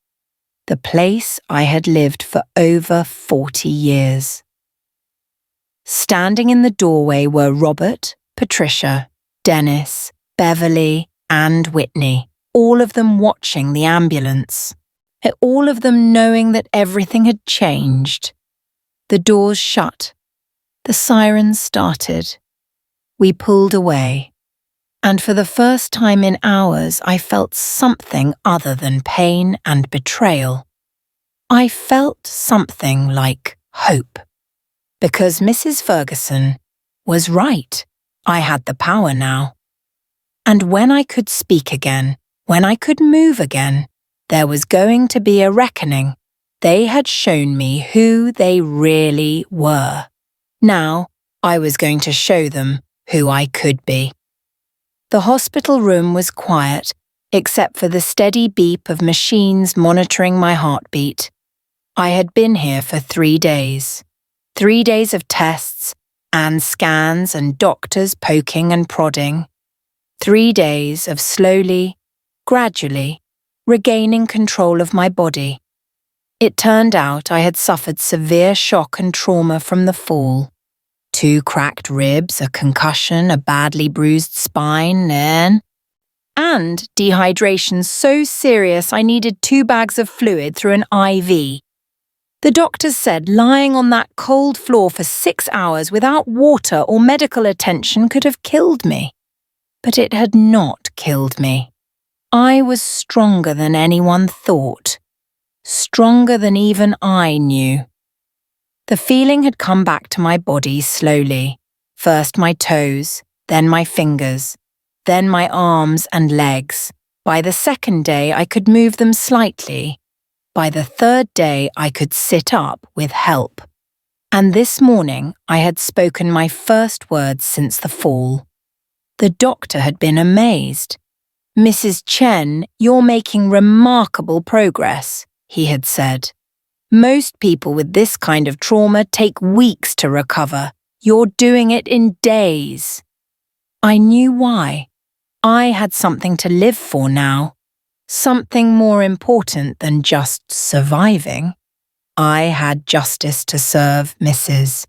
The place I had lived for over 40 years. Standing in the doorway were Robert, Patricia, Dennis, Beverly, and Whitney, all of them watching the ambulance. All of them knowing that everything had changed. The doors shut. The sirens started. We pulled away. And for the first time in hours, I felt something other than pain and betrayal. I felt something like hope. Because Mrs. Ferguson was right. I had the power now. And when I could speak again, when I could move again, there was going to be a reckoning. They had shown me who they really were. Now, I was going to show them who I could be. The hospital room was quiet, except for the steady beep of machines monitoring my heartbeat. I had been here for 3 days. 3 days of tests and scans and doctors poking and prodding. 3 days of slowly, gradually, regaining control of my body. It turned out I had suffered severe shock and trauma from the fall. 2 cracked ribs, a concussion, a badly bruised spine, and dehydration so serious I needed 2 bags of fluid through an IV. The doctors said lying on that cold floor for 6 hours without water or medical attention could have killed me. But it had not killed me. I was stronger than anyone thought. Stronger than even I knew. The feeling had come back to my body slowly. First my toes, then my fingers, then my arms and legs. By the second day I could move them slightly. By the third day I could sit up with help. And this morning I had spoken my first words since the fall. The doctor had been amazed. "Mrs. Chen, you're making remarkable progress," he had said. "Most people with this kind of trauma take weeks to recover. You're doing it in days." I knew why. I had something to live for now. Something more important than just surviving. I had justice to serve, Mrs.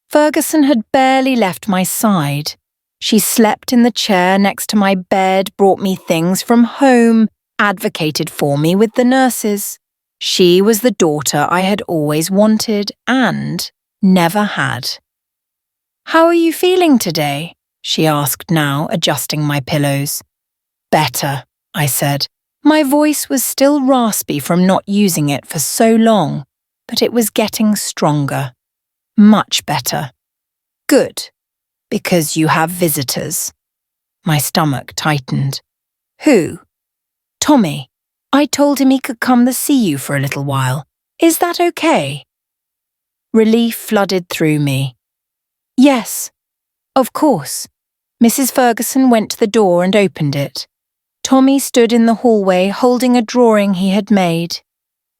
Ferguson had barely left my side. She slept in the chair next to my bed, brought me things from home, advocated for me with the nurses. She was the daughter I had always wanted and never had. "How are you feeling today?" she asked now, adjusting my pillows. "Better," I said. My voice was still raspy from not using it for so long, but it was getting stronger. Much better. "Good, because you have visitors." My stomach tightened. "Who?" "Tommy. I told him he could come to see you for a little while. Is that okay?" Relief flooded through me. "Yes, of course." Mrs. Ferguson went to the door and opened it. Tommy stood in the hallway holding a drawing he had made.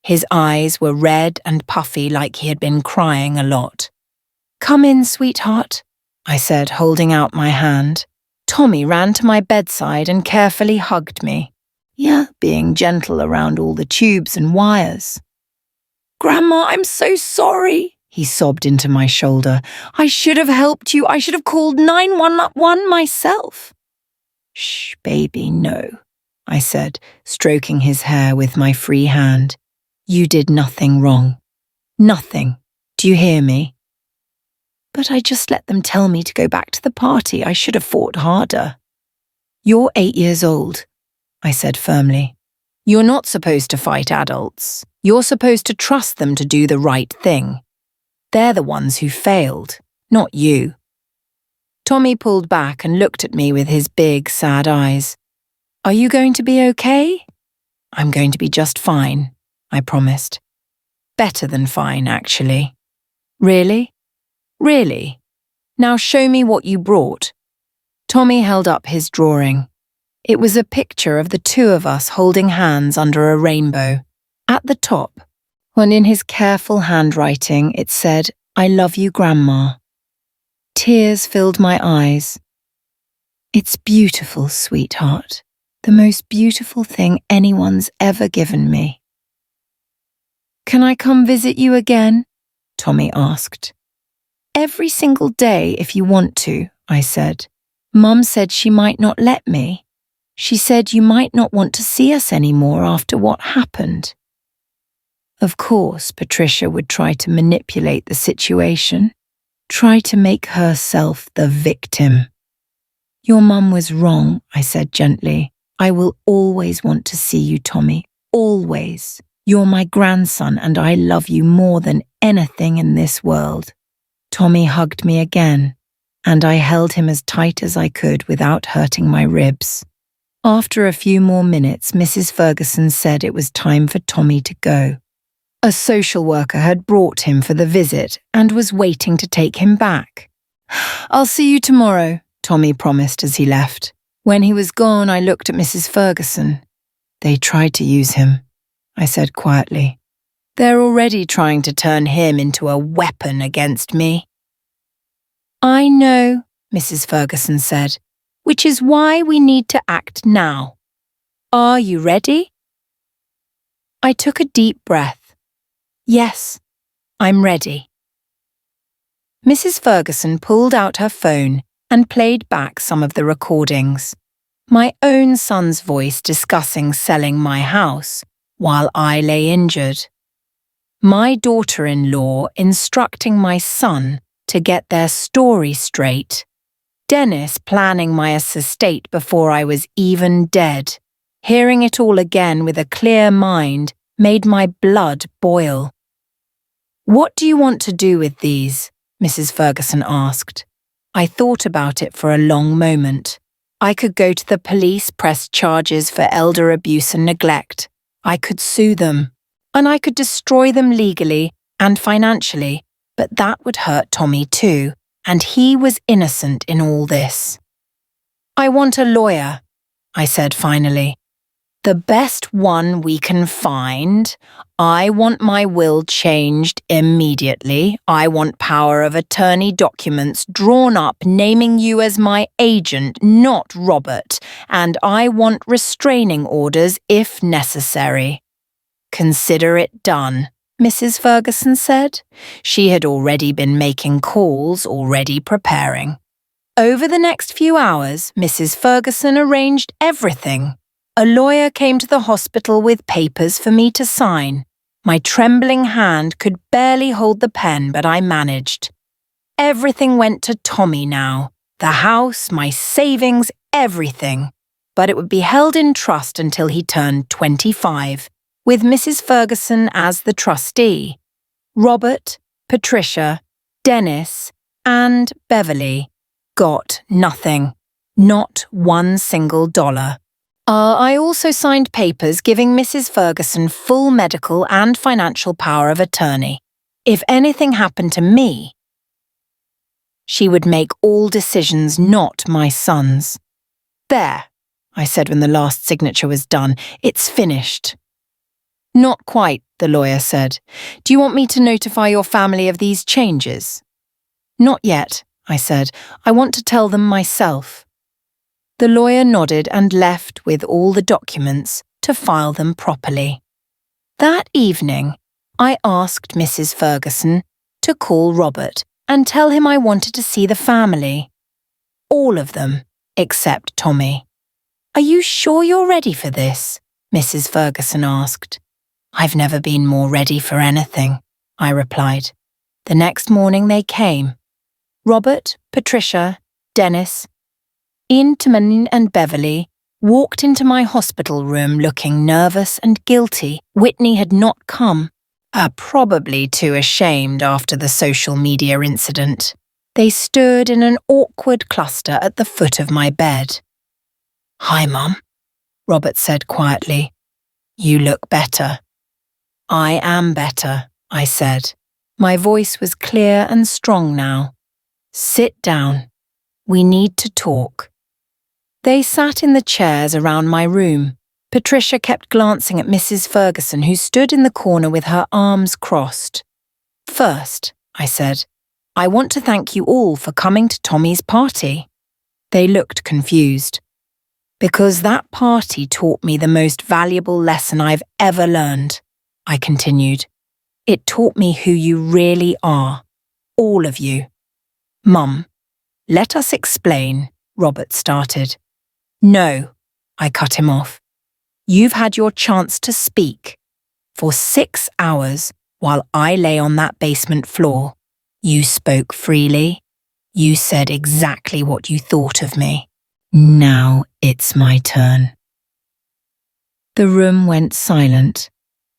His eyes were red and puffy like he had been crying a lot. "Come in, sweetheart," I said, holding out my hand. Tommy ran to my bedside and carefully hugged me. Being gentle around all the tubes and wires. "Grandma, I'm so sorry," he sobbed into my shoulder. "I should have helped you. I should have called 911 myself." "Shh, baby, no," I said, stroking his hair with my free hand. "You did nothing wrong. Nothing. Do you hear me?" "But I just let them tell me to go back to the party. I should have fought harder." "You're 8 years old," I said firmly. "You're not supposed to fight adults. You're supposed to trust them to do the right thing. They're the ones who failed, not you." Tommy pulled back and looked at me with his big, sad eyes. "Are you going to be okay?" "I'm going to be just fine," I promised. "Better than fine, actually." "Really?" "Really. Now show me what you brought." Tommy held up his drawing. It was a picture of the 2 of us holding hands under a rainbow. At the top, and in his careful handwriting, it said, "I love you, Grandma." Tears filled my eyes. "It's beautiful, sweetheart. The most beautiful thing anyone's ever given me." "Can I come visit you again?" Tommy asked. Every single day if you want to, I said. Mum said she might not let me. She said you might not want to see us anymore after what happened. Of course, Patricia would try to manipulate the situation, try to make herself the victim. Your mum was wrong, I said gently. I will always want to see you, Tommy. Always. You're my grandson and I love you more than anything in this world. Tommy hugged me again, and I held him as tight as I could without hurting my ribs. After a few more minutes, Mrs. Ferguson said it was time for Tommy to go. A social worker had brought him for the visit and was waiting to take him back. I'll see you tomorrow, Tommy promised as he left. When he was gone, I looked at Mrs. Ferguson. They tried to use him, I said quietly. They're already trying to turn him into a weapon against me. I know, Mrs. Ferguson said, which is why we need to act now. Are you ready? I took a deep breath. Yes, I'm ready. Mrs. Ferguson pulled out her phone and played back some of the recordings. My own son's voice discussing selling my house while I lay injured. My daughter-in-law instructing my son to get their story straight. Dennis planning my estate before I was even dead. Hearing it all again with a clear mind made my blood boil. What do you want to do with these? Mrs. Ferguson asked. I thought about it for a long moment. I could go to the police, press charges for elder abuse and neglect. I could sue them. And I could destroy them legally and financially, but that would hurt Tommy too, and he was innocent in all this. I want a lawyer, I said finally. The best one we can find. I want my will changed immediately. I want power of attorney documents drawn up naming you as my agent, not Robert, and I want restraining orders if necessary. Consider it done, Mrs. Ferguson said. She had already been making calls, already preparing. Over the next few hours, Mrs. Ferguson arranged everything. A lawyer came to the hospital with papers for me to sign. My trembling hand could barely hold the pen, but I managed. Everything went to Tommy now. The house, my savings, everything. But it would be held in trust until he turned 25. With Mrs. Ferguson as the trustee. Robert, Patricia, Dennis, and Beverly got nothing. Not $1 single. I also signed papers giving Mrs. Ferguson full medical and financial power of attorney. If anything happened to me, she would make all decisions, not my son's. There, I said when the last signature was done, it's finished. Not quite, the lawyer said. Do you want me to notify your family of these changes? Not yet, I said. I want to tell them myself. The lawyer nodded and left with all the documents to file them properly. That evening, I asked Mrs. Ferguson to call Robert and tell him I wanted to see the family. All of them, except Tommy. Are you sure you're ready for this? Mrs. Ferguson asked. I've never been more ready for anything, I replied. The next morning they came. Robert, Patricia, Dennis, Intamin and Beverly walked into my hospital room looking nervous and guilty. Whitney had not come, probably too ashamed after the social media incident. They stood in an awkward cluster at the foot of my bed. Hi, Mum, Robert said quietly. You look better. I am better, I said. My voice was clear and strong now. Sit down. We need to talk. They sat in the chairs around my room. Patricia kept glancing at Mrs. Ferguson, who stood in the corner with her arms crossed. First, I said, I want to thank you all for coming to Tommy's party. They looked confused. Because that party taught me the most valuable lesson I've ever learned, I continued. It taught me who you really are, all of you. Mum, let us explain, Robert started. No, I cut him off. You've had your chance to speak. For 6 hours, while I lay on that basement floor, you spoke freely. You said exactly what you thought of me. Now it's my turn. The room went silent.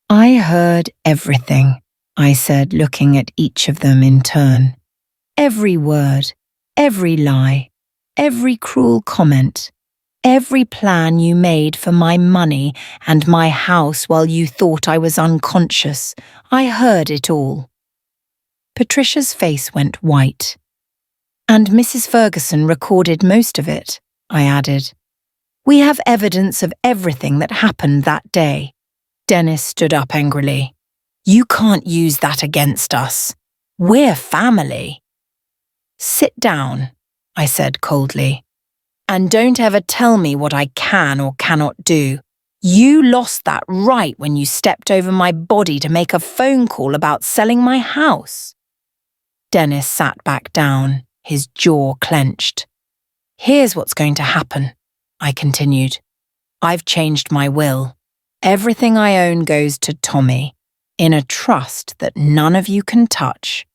I heard everything, I said, looking at each of them in turn. Every word, every lie, every cruel comment, every plan you made for my money and my house while you thought I was unconscious. I heard it all. Patricia's face went white. And Mrs. Ferguson recorded most of it, I added. We have evidence of everything that happened that day. Dennis stood up angrily. You can't use that against us. We're family. Sit down, I said coldly. And don't ever tell me what I can or cannot do. You lost that right when you stepped over my body to make a phone call about selling my house. Dennis sat back down, his jaw clenched. Here's what's going to happen, I continued. I've changed my will. Everything I own goes to Tommy, in a trust that none of you can touch.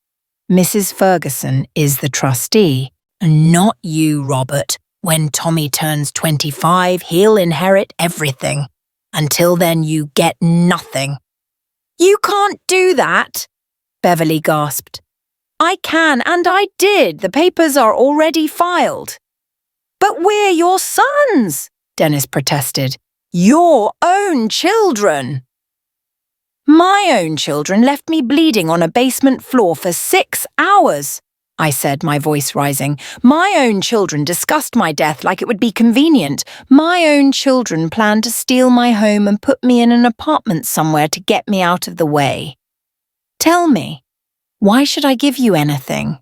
Mrs. Ferguson is the trustee, and not you, Robert. When Tommy turns 25, he'll inherit everything. Until then, you get nothing. You can't do that, Beverly gasped. I can, and I did. The papers are already filed. But we're your sons, Dennis protested. Your own children. My own children left me bleeding on a basement floor for 6 hours, I said, my voice rising. My own children discussed my death like it would be convenient. My own children planned to steal my home and put me in an apartment somewhere to get me out of the way. Tell me, why should I give you anything?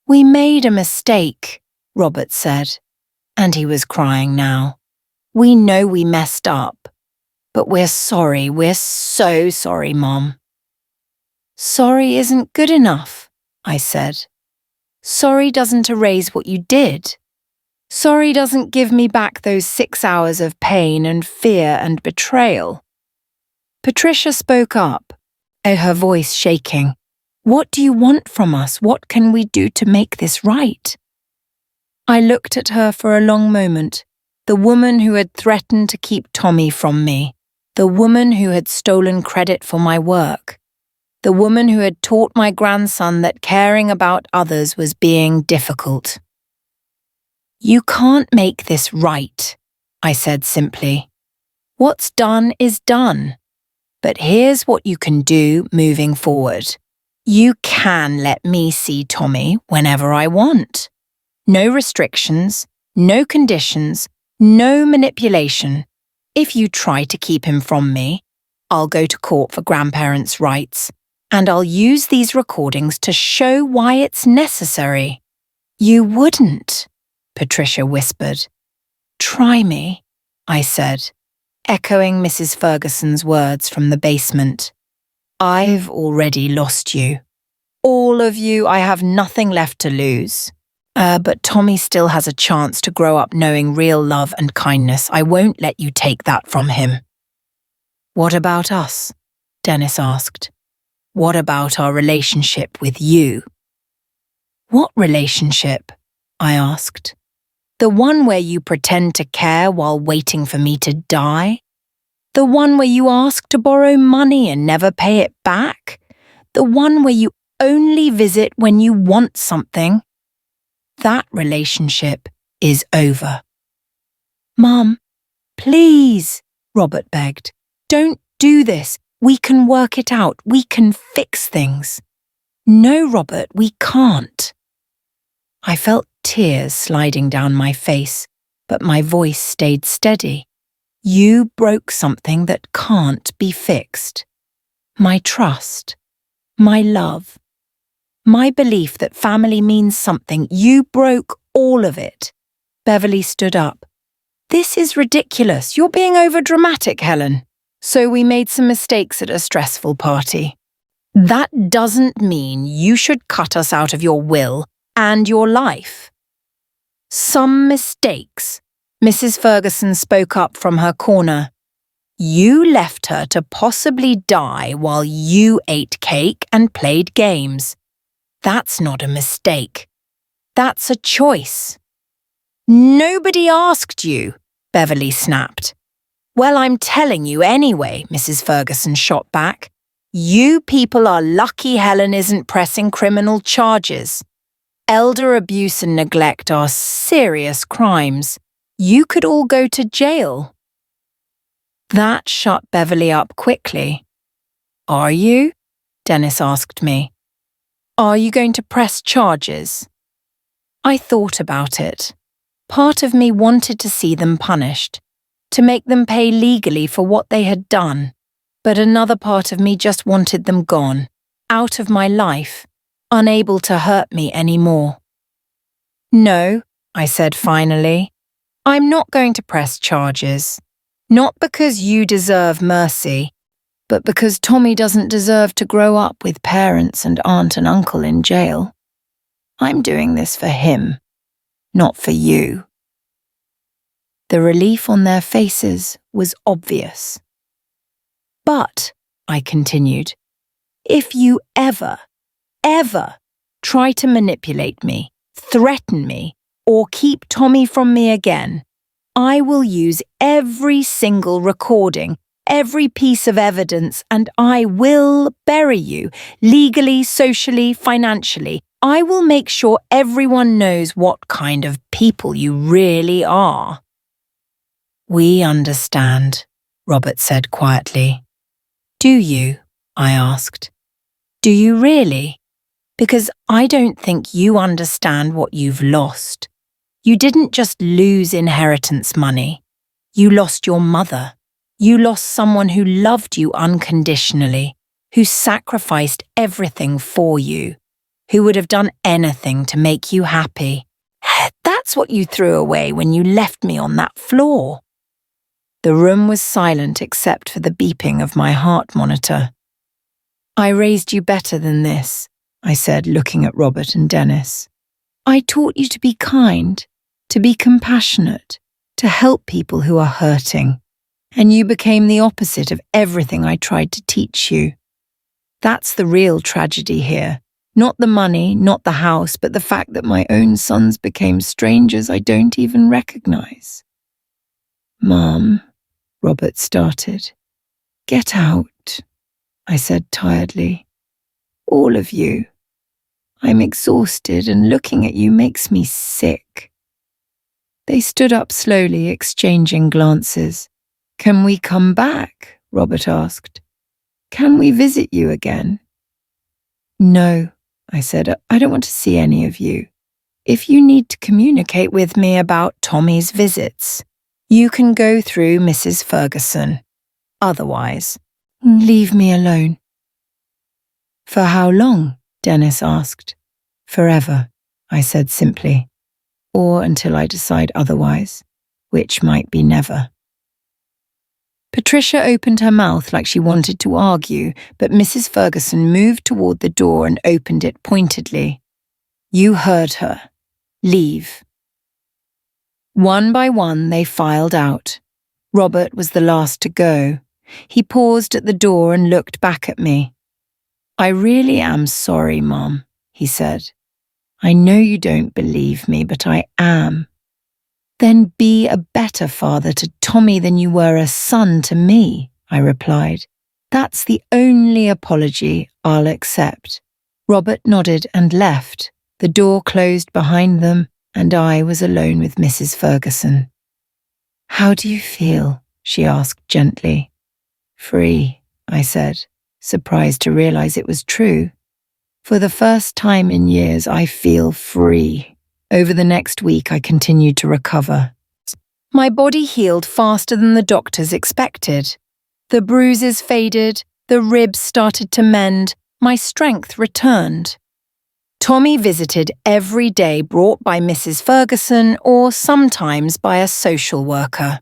We made a mistake, Robert said, and he was crying now. We know we messed up, but we're sorry. We're so sorry, Mom. Sorry isn't good enough, I said. Sorry doesn't erase what you did. Sorry doesn't give me back those 6 hours of pain and fear and betrayal. Patricia spoke up, her voice shaking. What do you want from us? What can we do to make this right? I looked at her for a long moment, the woman who had threatened to keep Tommy from me, the woman who had stolen credit for my work, the woman who had taught my grandson that caring about others was being difficult. You can't make this right, I said simply. What's done is done. But here's what you can do moving forward. You can let me see Tommy whenever I want. No restrictions, no conditions, no manipulation. If you try to keep him from me, I'll go to court for grandparents' rights, and I'll use these recordings to show why it's necessary. You wouldn't, Patricia whispered. Try me, I said, echoing Mrs. Ferguson's words from the basement. I've already lost you. All of you, I have nothing left to lose. But Tommy still has a chance to grow up knowing real love and kindness. I won't let you take that from him. What about us? Dennis asked. What about our relationship with you? What relationship? I asked. The one where you pretend to care while waiting for me to die? The one where you ask to borrow money and never pay it back? The one where you only visit when you want something? That relationship is over. Mum, please, Robert begged. Don't do this. We can work it out. We can fix things. No, Robert, we can't. I felt tears sliding down my face, but my voice stayed steady. You broke something that can't be fixed. My trust, my love, my belief that family means something. You broke all of it. Beverly stood up. This is ridiculous. You're being overdramatic, Helen. So we made some mistakes at a stressful party. That doesn't mean you should cut us out of your will and your life. Some mistakes, Mrs. Ferguson spoke up from her corner. You left her to possibly die while you ate cake and played games. That's not a mistake. That's a choice. Nobody asked you, Beverly snapped. Well, I'm telling you anyway, Mrs. Ferguson shot back. You people are lucky Helen isn't pressing criminal charges. Elder abuse and neglect are serious crimes. You could all go to jail. That shut Beverly up quickly. Are you? Dennis asked me. Are you going to press charges? I thought about it. Part of me wanted to see them punished, to make them pay legally for what they had done, but another part of me just wanted them gone, out of my life, unable to hurt me anymore. No, I said finally. I'm not going to press charges. Not because you deserve mercy, but because Tommy doesn't deserve to grow up with parents and aunt and uncle in jail. I'm doing this for him, not for you. The relief on their faces was obvious. But, I continued, if you ever try to manipulate me, threaten me, or keep Tommy from me again, I will use every single recording, every piece of evidence, and I will bury you, legally, socially, financially. I will make sure everyone knows what kind of people you really are. We understand, Robert said quietly. Do you? I asked. Do you really? Because I don't think you understand what you've lost. You didn't just lose inheritance money. You lost your mother. You lost someone who loved you unconditionally, who sacrificed everything for you, who would have done anything to make you happy. That's what you threw away when you left me on that floor. The room was silent except for the beeping of my heart monitor. I raised you better than this, I said, looking at Robert and Dennis. I taught you to be kind, to be compassionate, to help people who are hurting. And you became the opposite of everything I tried to teach you. That's the real tragedy here. Not the money, not the house, but the fact that my own sons became strangers I don't even recognize. Mom, Robert started. Get out, I said tiredly. All of you. I'm exhausted and looking at you makes me sick. They stood up slowly, exchanging glances. Can we come back? Robert asked. Can we visit you again? No, I said. I don't want to see any of you. If you need to communicate with me about Tommy's visits, you can go through Mrs. Ferguson. Otherwise, leave me alone. For how long? Dennis asked. Forever, I said simply. Or until I decide otherwise, which might be never. Patricia opened her mouth like she wanted to argue, but Mrs. Ferguson moved toward the door and opened it pointedly. You heard her. Leave. One by one, they filed out. Robert was the last to go. He paused at the door and looked back at me. I really am sorry, Mom, he said. I know you don't believe me, but I am. Then be a better father to Tommy than you were a son to me, I replied. That's the only apology I'll accept. Robert nodded and left. The door closed behind them, and I was alone with Mrs. Ferguson. How do you feel? She asked gently. Free, I said, surprised to realize it was true. For the first time in years, I feel free. Over the next week, I continued to recover. My body healed faster than the doctors expected. The bruises faded, the ribs started to mend, my strength returned. Tommy visited every day, brought by Mrs. Ferguson or sometimes by a social worker.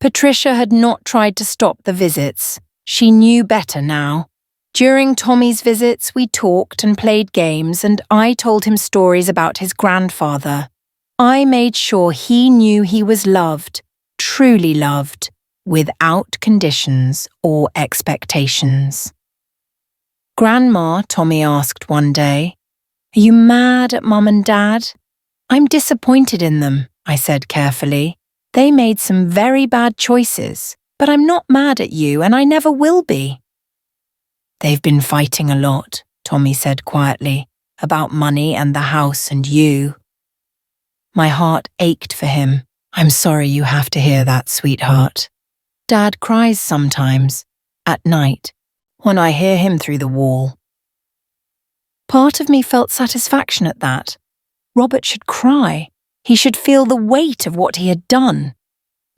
Patricia had not tried to stop the visits. She knew better now. During Tommy's visits, we talked and played games, and I told him stories about his grandfather. I made sure he knew he was loved, truly loved, without conditions or expectations. "Grandma," Tommy asked one day, "are you mad at Mum and Dad?" "I'm disappointed in them," I said carefully. "They made some very bad choices, but I'm not mad at you and I never will be." "They've been fighting a lot," Tommy said quietly, "about money and the house and you." My heart ached for him. "I'm sorry you have to hear that, sweetheart. Dad cries sometimes, at night, when I hear him through the wall." Part of me felt satisfaction at that. Robert should cry. He should feel the weight of what he had done.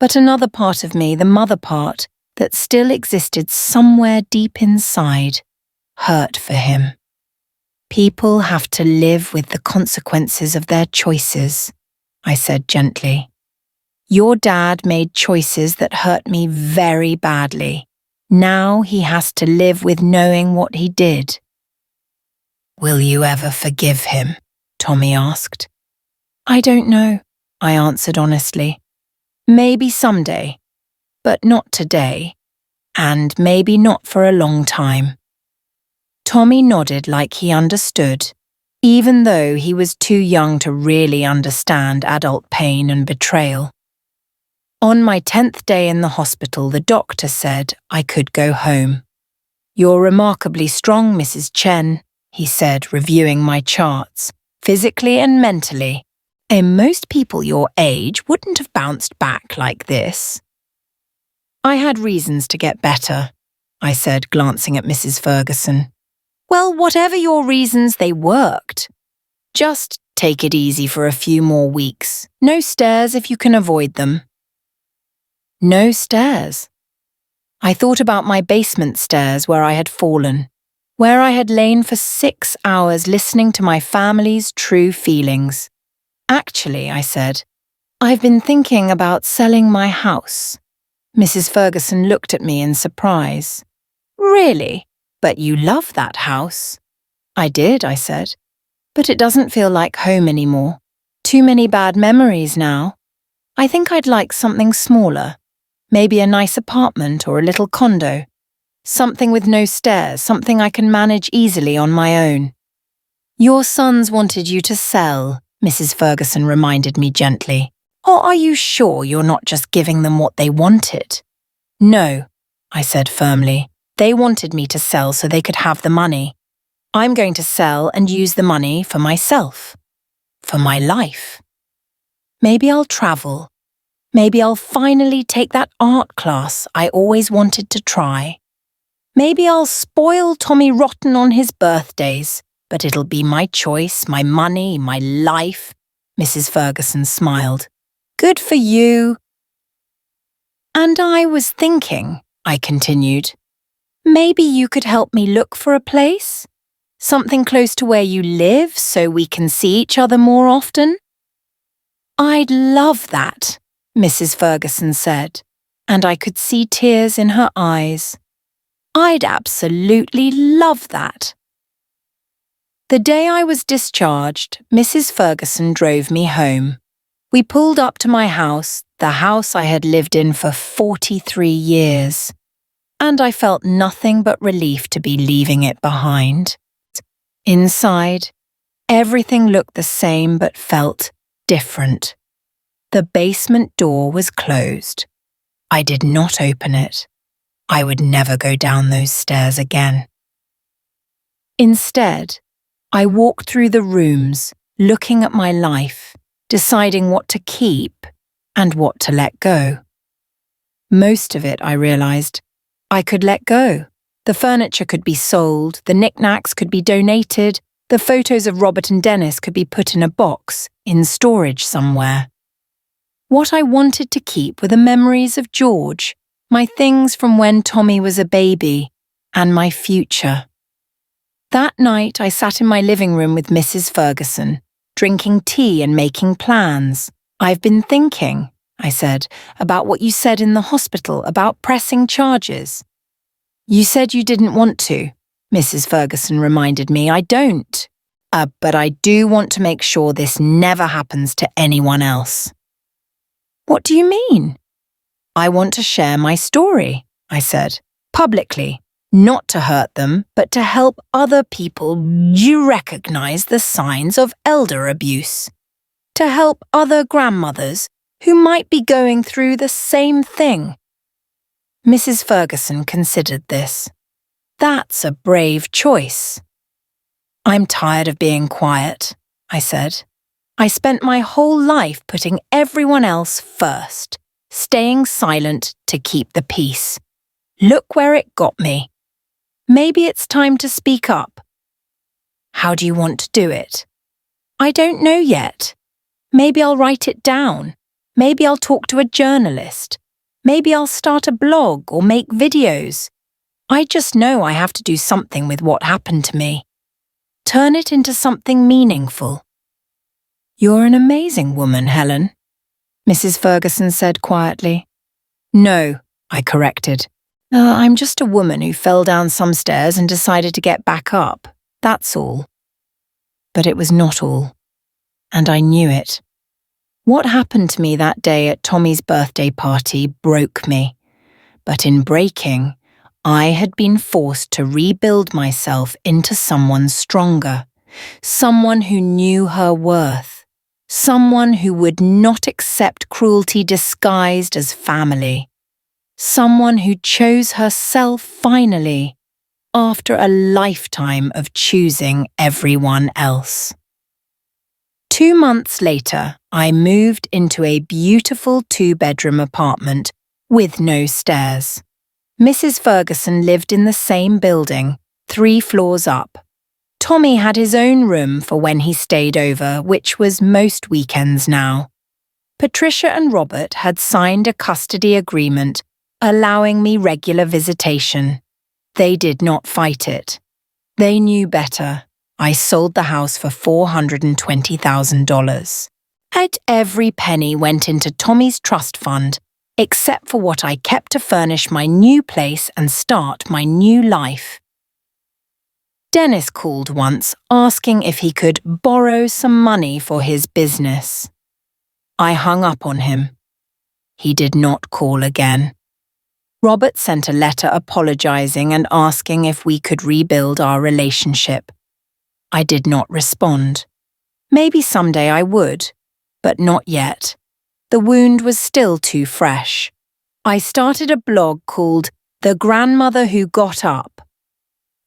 But another part of me, the mother part, that still existed somewhere deep inside, hurt for him. "People have to live with the consequences of their choices," I said gently. "Your dad made choices that hurt me very badly. Now he has to live with knowing what he did." "Will you ever forgive him?" Tommy asked. "I don't know," I answered honestly. "Maybe someday, but not today, and maybe not for a long time." Tommy nodded like he understood, even though he was too young to really understand adult pain and betrayal. On my 10th day in the hospital, the doctor said I could go home. "You're remarkably strong, Mrs. Chen," he said, reviewing my charts, "physically and mentally. Most people your age wouldn't have bounced back like this." "I had reasons to get better," I said, glancing at Mrs. Ferguson. "Well, whatever your reasons, they worked. Just take it easy for a few more weeks. No stairs if you can avoid them." No stairs. I thought about my basement stairs where I had fallen, where I had lain for 6 hours listening to my family's true feelings. "Actually," I said, "I've been thinking about selling my house." Mrs. Ferguson looked at me in surprise. "Really? But you love that house." "I did," I said, "but it doesn't feel like home anymore. Too many bad memories now. I think I'd like something smaller. Maybe a nice apartment or a little condo. Something with no stairs, something I can manage easily on my own." "Your sons wanted you to sell," Mrs. Ferguson reminded me gently. "Or are you sure you're not just giving them what they wanted?" "No," I said firmly. "They wanted me to sell so they could have the money. I'm going to sell and use the money for myself. For my life. Maybe I'll travel. Maybe I'll finally take that art class I always wanted to try. Maybe I'll spoil Tommy rotten on his birthdays, but it'll be my choice, my money, my life." Mrs. Ferguson smiled. "Good for you." "And I was thinking," I continued, "maybe you could help me look for a place? Something close to where you live so we can see each other more often?" "I'd love that," Mrs. Ferguson said, and I could see tears in her eyes. "I'd absolutely love that." The day I was discharged, Mrs. Ferguson drove me home. We pulled up to my house, the house I had lived in for 43 years, and I felt nothing but relief to be leaving it behind. Inside, everything looked the same but felt different. The basement door was closed. I did not open it. I would never go down those stairs again. Instead, I walked through the rooms, looking at my life, deciding what to keep and what to let go. Most of it, I realized, I could let go. The furniture could be sold, the knickknacks could be donated, the photos of Robert and Dennis could be put in a box, in storage somewhere. What I wanted to keep were the memories of George, my things from when Tommy was a baby, and my future. That night I sat in my living room with Mrs. Ferguson, drinking tea and making plans. "I've been thinking," I said, "about what you said in the hospital about pressing charges. You said you didn't want to, Mrs. Ferguson reminded me. I don't. But I do want to make sure this never happens to anyone else. What do you mean? I want to share my story, I said, publicly, not to hurt them, but to help other people recognize the signs of elder abuse, to help other grandmothers who might be going through the same thing. Mrs. Ferguson considered this. That's a brave choice. I'm tired of being quiet, I said. I spent my whole life putting everyone else first, staying silent to keep the peace. Look where it got me. Maybe it's time to speak up. How do you want to do it? I don't know yet. Maybe I'll write it down. Maybe I'll talk to a journalist. Maybe I'll start a blog or make videos. I just know I have to do something with what happened to me. Turn it into something meaningful. You're an amazing woman, Helen, Mrs. Ferguson said quietly. No, I corrected. I'm just a woman who fell down some stairs and decided to get back up. That's all. But it was not all. And I knew it. What happened to me that day at Tommy's birthday party broke me. But in breaking, I had been forced to rebuild myself into someone stronger, someone who knew her worth, someone who would not accept cruelty disguised as family, someone who chose herself finally, after a lifetime of choosing everyone else. 2 months later, I moved into a beautiful 2-bedroom apartment with no stairs. Mrs. Ferguson lived in the same building, 3 floors up. Tommy had his own room for when he stayed over, which was most weekends now. Patricia and Robert had signed a custody agreement, allowing me regular visitation. They did not fight it. They knew better. I sold the house for $420,000. And every penny went into Tommy's trust fund, except for what I kept to furnish my new place and start my new life. Dennis called once, asking if he could borrow some money for his business. I hung up on him. He did not call again. Robert sent a letter apologizing and asking if we could rebuild our relationship. I did not respond. Maybe someday I would, but not yet. The wound was still too fresh. I started a blog called The Grandmother Who Got Up.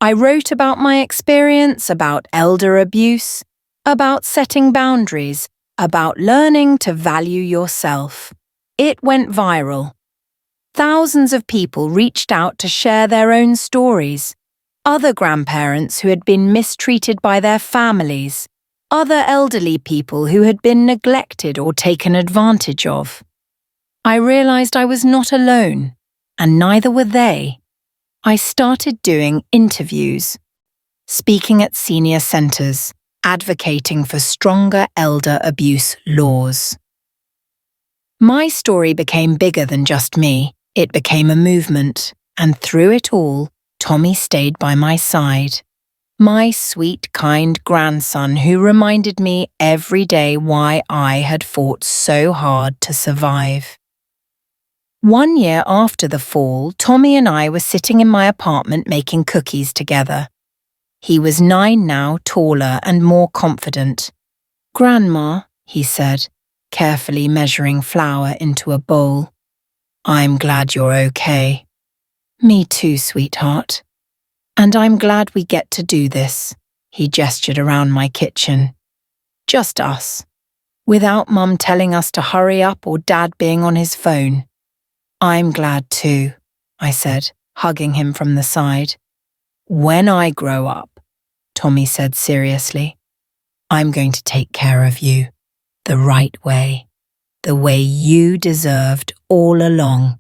I wrote about my experience, about elder abuse, about setting boundaries, about learning to value yourself. It went viral. Thousands of people reached out to share their own stories. Other grandparents who had been mistreated by their families. Other elderly people who had been neglected or taken advantage of. I realized I was not alone, and neither were they. I started doing interviews, speaking at senior centers, advocating for stronger elder abuse laws. My story became bigger than just me. It became a movement, and through it all, Tommy stayed by my side. My sweet, kind grandson who reminded me every day why I had fought so hard to survive. 1 year after the fall, Tommy and I were sitting in my apartment making cookies together. He was 9 now, taller and more confident. "Grandma," he said, carefully measuring flour into a bowl. "I'm glad you're okay." "Me too, sweetheart. And I'm glad we get to do this." He gestured around my kitchen. "Just us. Without Mum telling us to hurry up or Dad being on his phone." "I'm glad too," I said, hugging him from the side. "When I grow up," Tommy said seriously, "I'm going to take care of you. The right way. The way you deserved all along."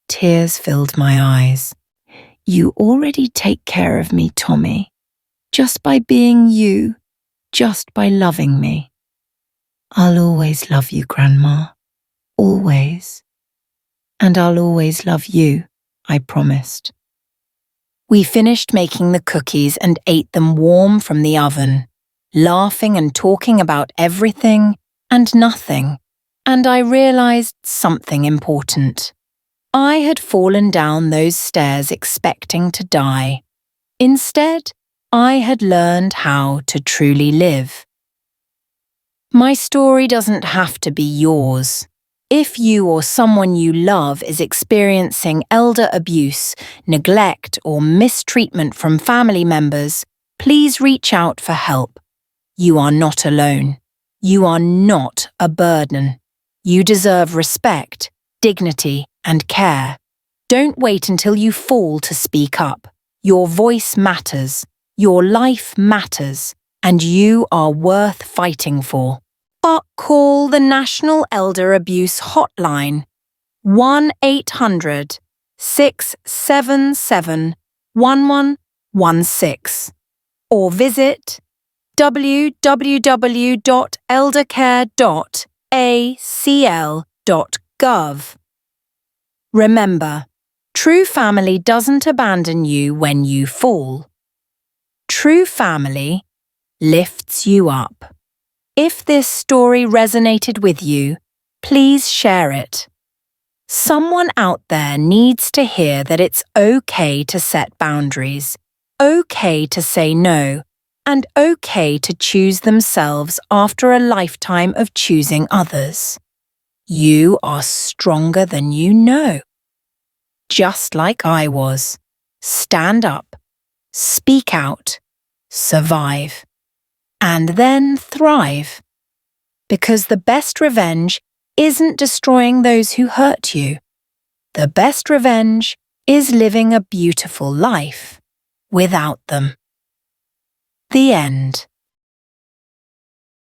Tears filled my eyes. "You already take care of me, Tommy. Just by being you. Just by loving me." "I'll always love you, Grandma. Always. And I'll always love you," I promised. We finished making the cookies and ate them warm from the oven, laughing and talking about everything and nothing, and I realized something important. I had fallen down those stairs expecting to die. Instead, I had learned how to truly live. My story doesn't have to be yours. If you or someone you love is experiencing elder abuse, neglect, or mistreatment from family members, please reach out for help. You are not alone. You are not a burden. You deserve respect, dignity, and care. Don't wait until you fall to speak up. Your voice matters, your life matters, and you are worth fighting for. But call the National Elder Abuse Hotline 1-800-677-1116 or visit www.eldercare.acl.gov. Remember, true family doesn't abandon you when you fall. True family lifts you up. If this story resonated with you, please share it. Someone out there needs to hear that it's okay to set boundaries, okay to say no, and okay to choose themselves after a lifetime of choosing others. You are stronger than you know. Just like I was. Stand up, speak out, survive, and then thrive. Because the best revenge isn't destroying those who hurt you. The best revenge is living a beautiful life without them. The end.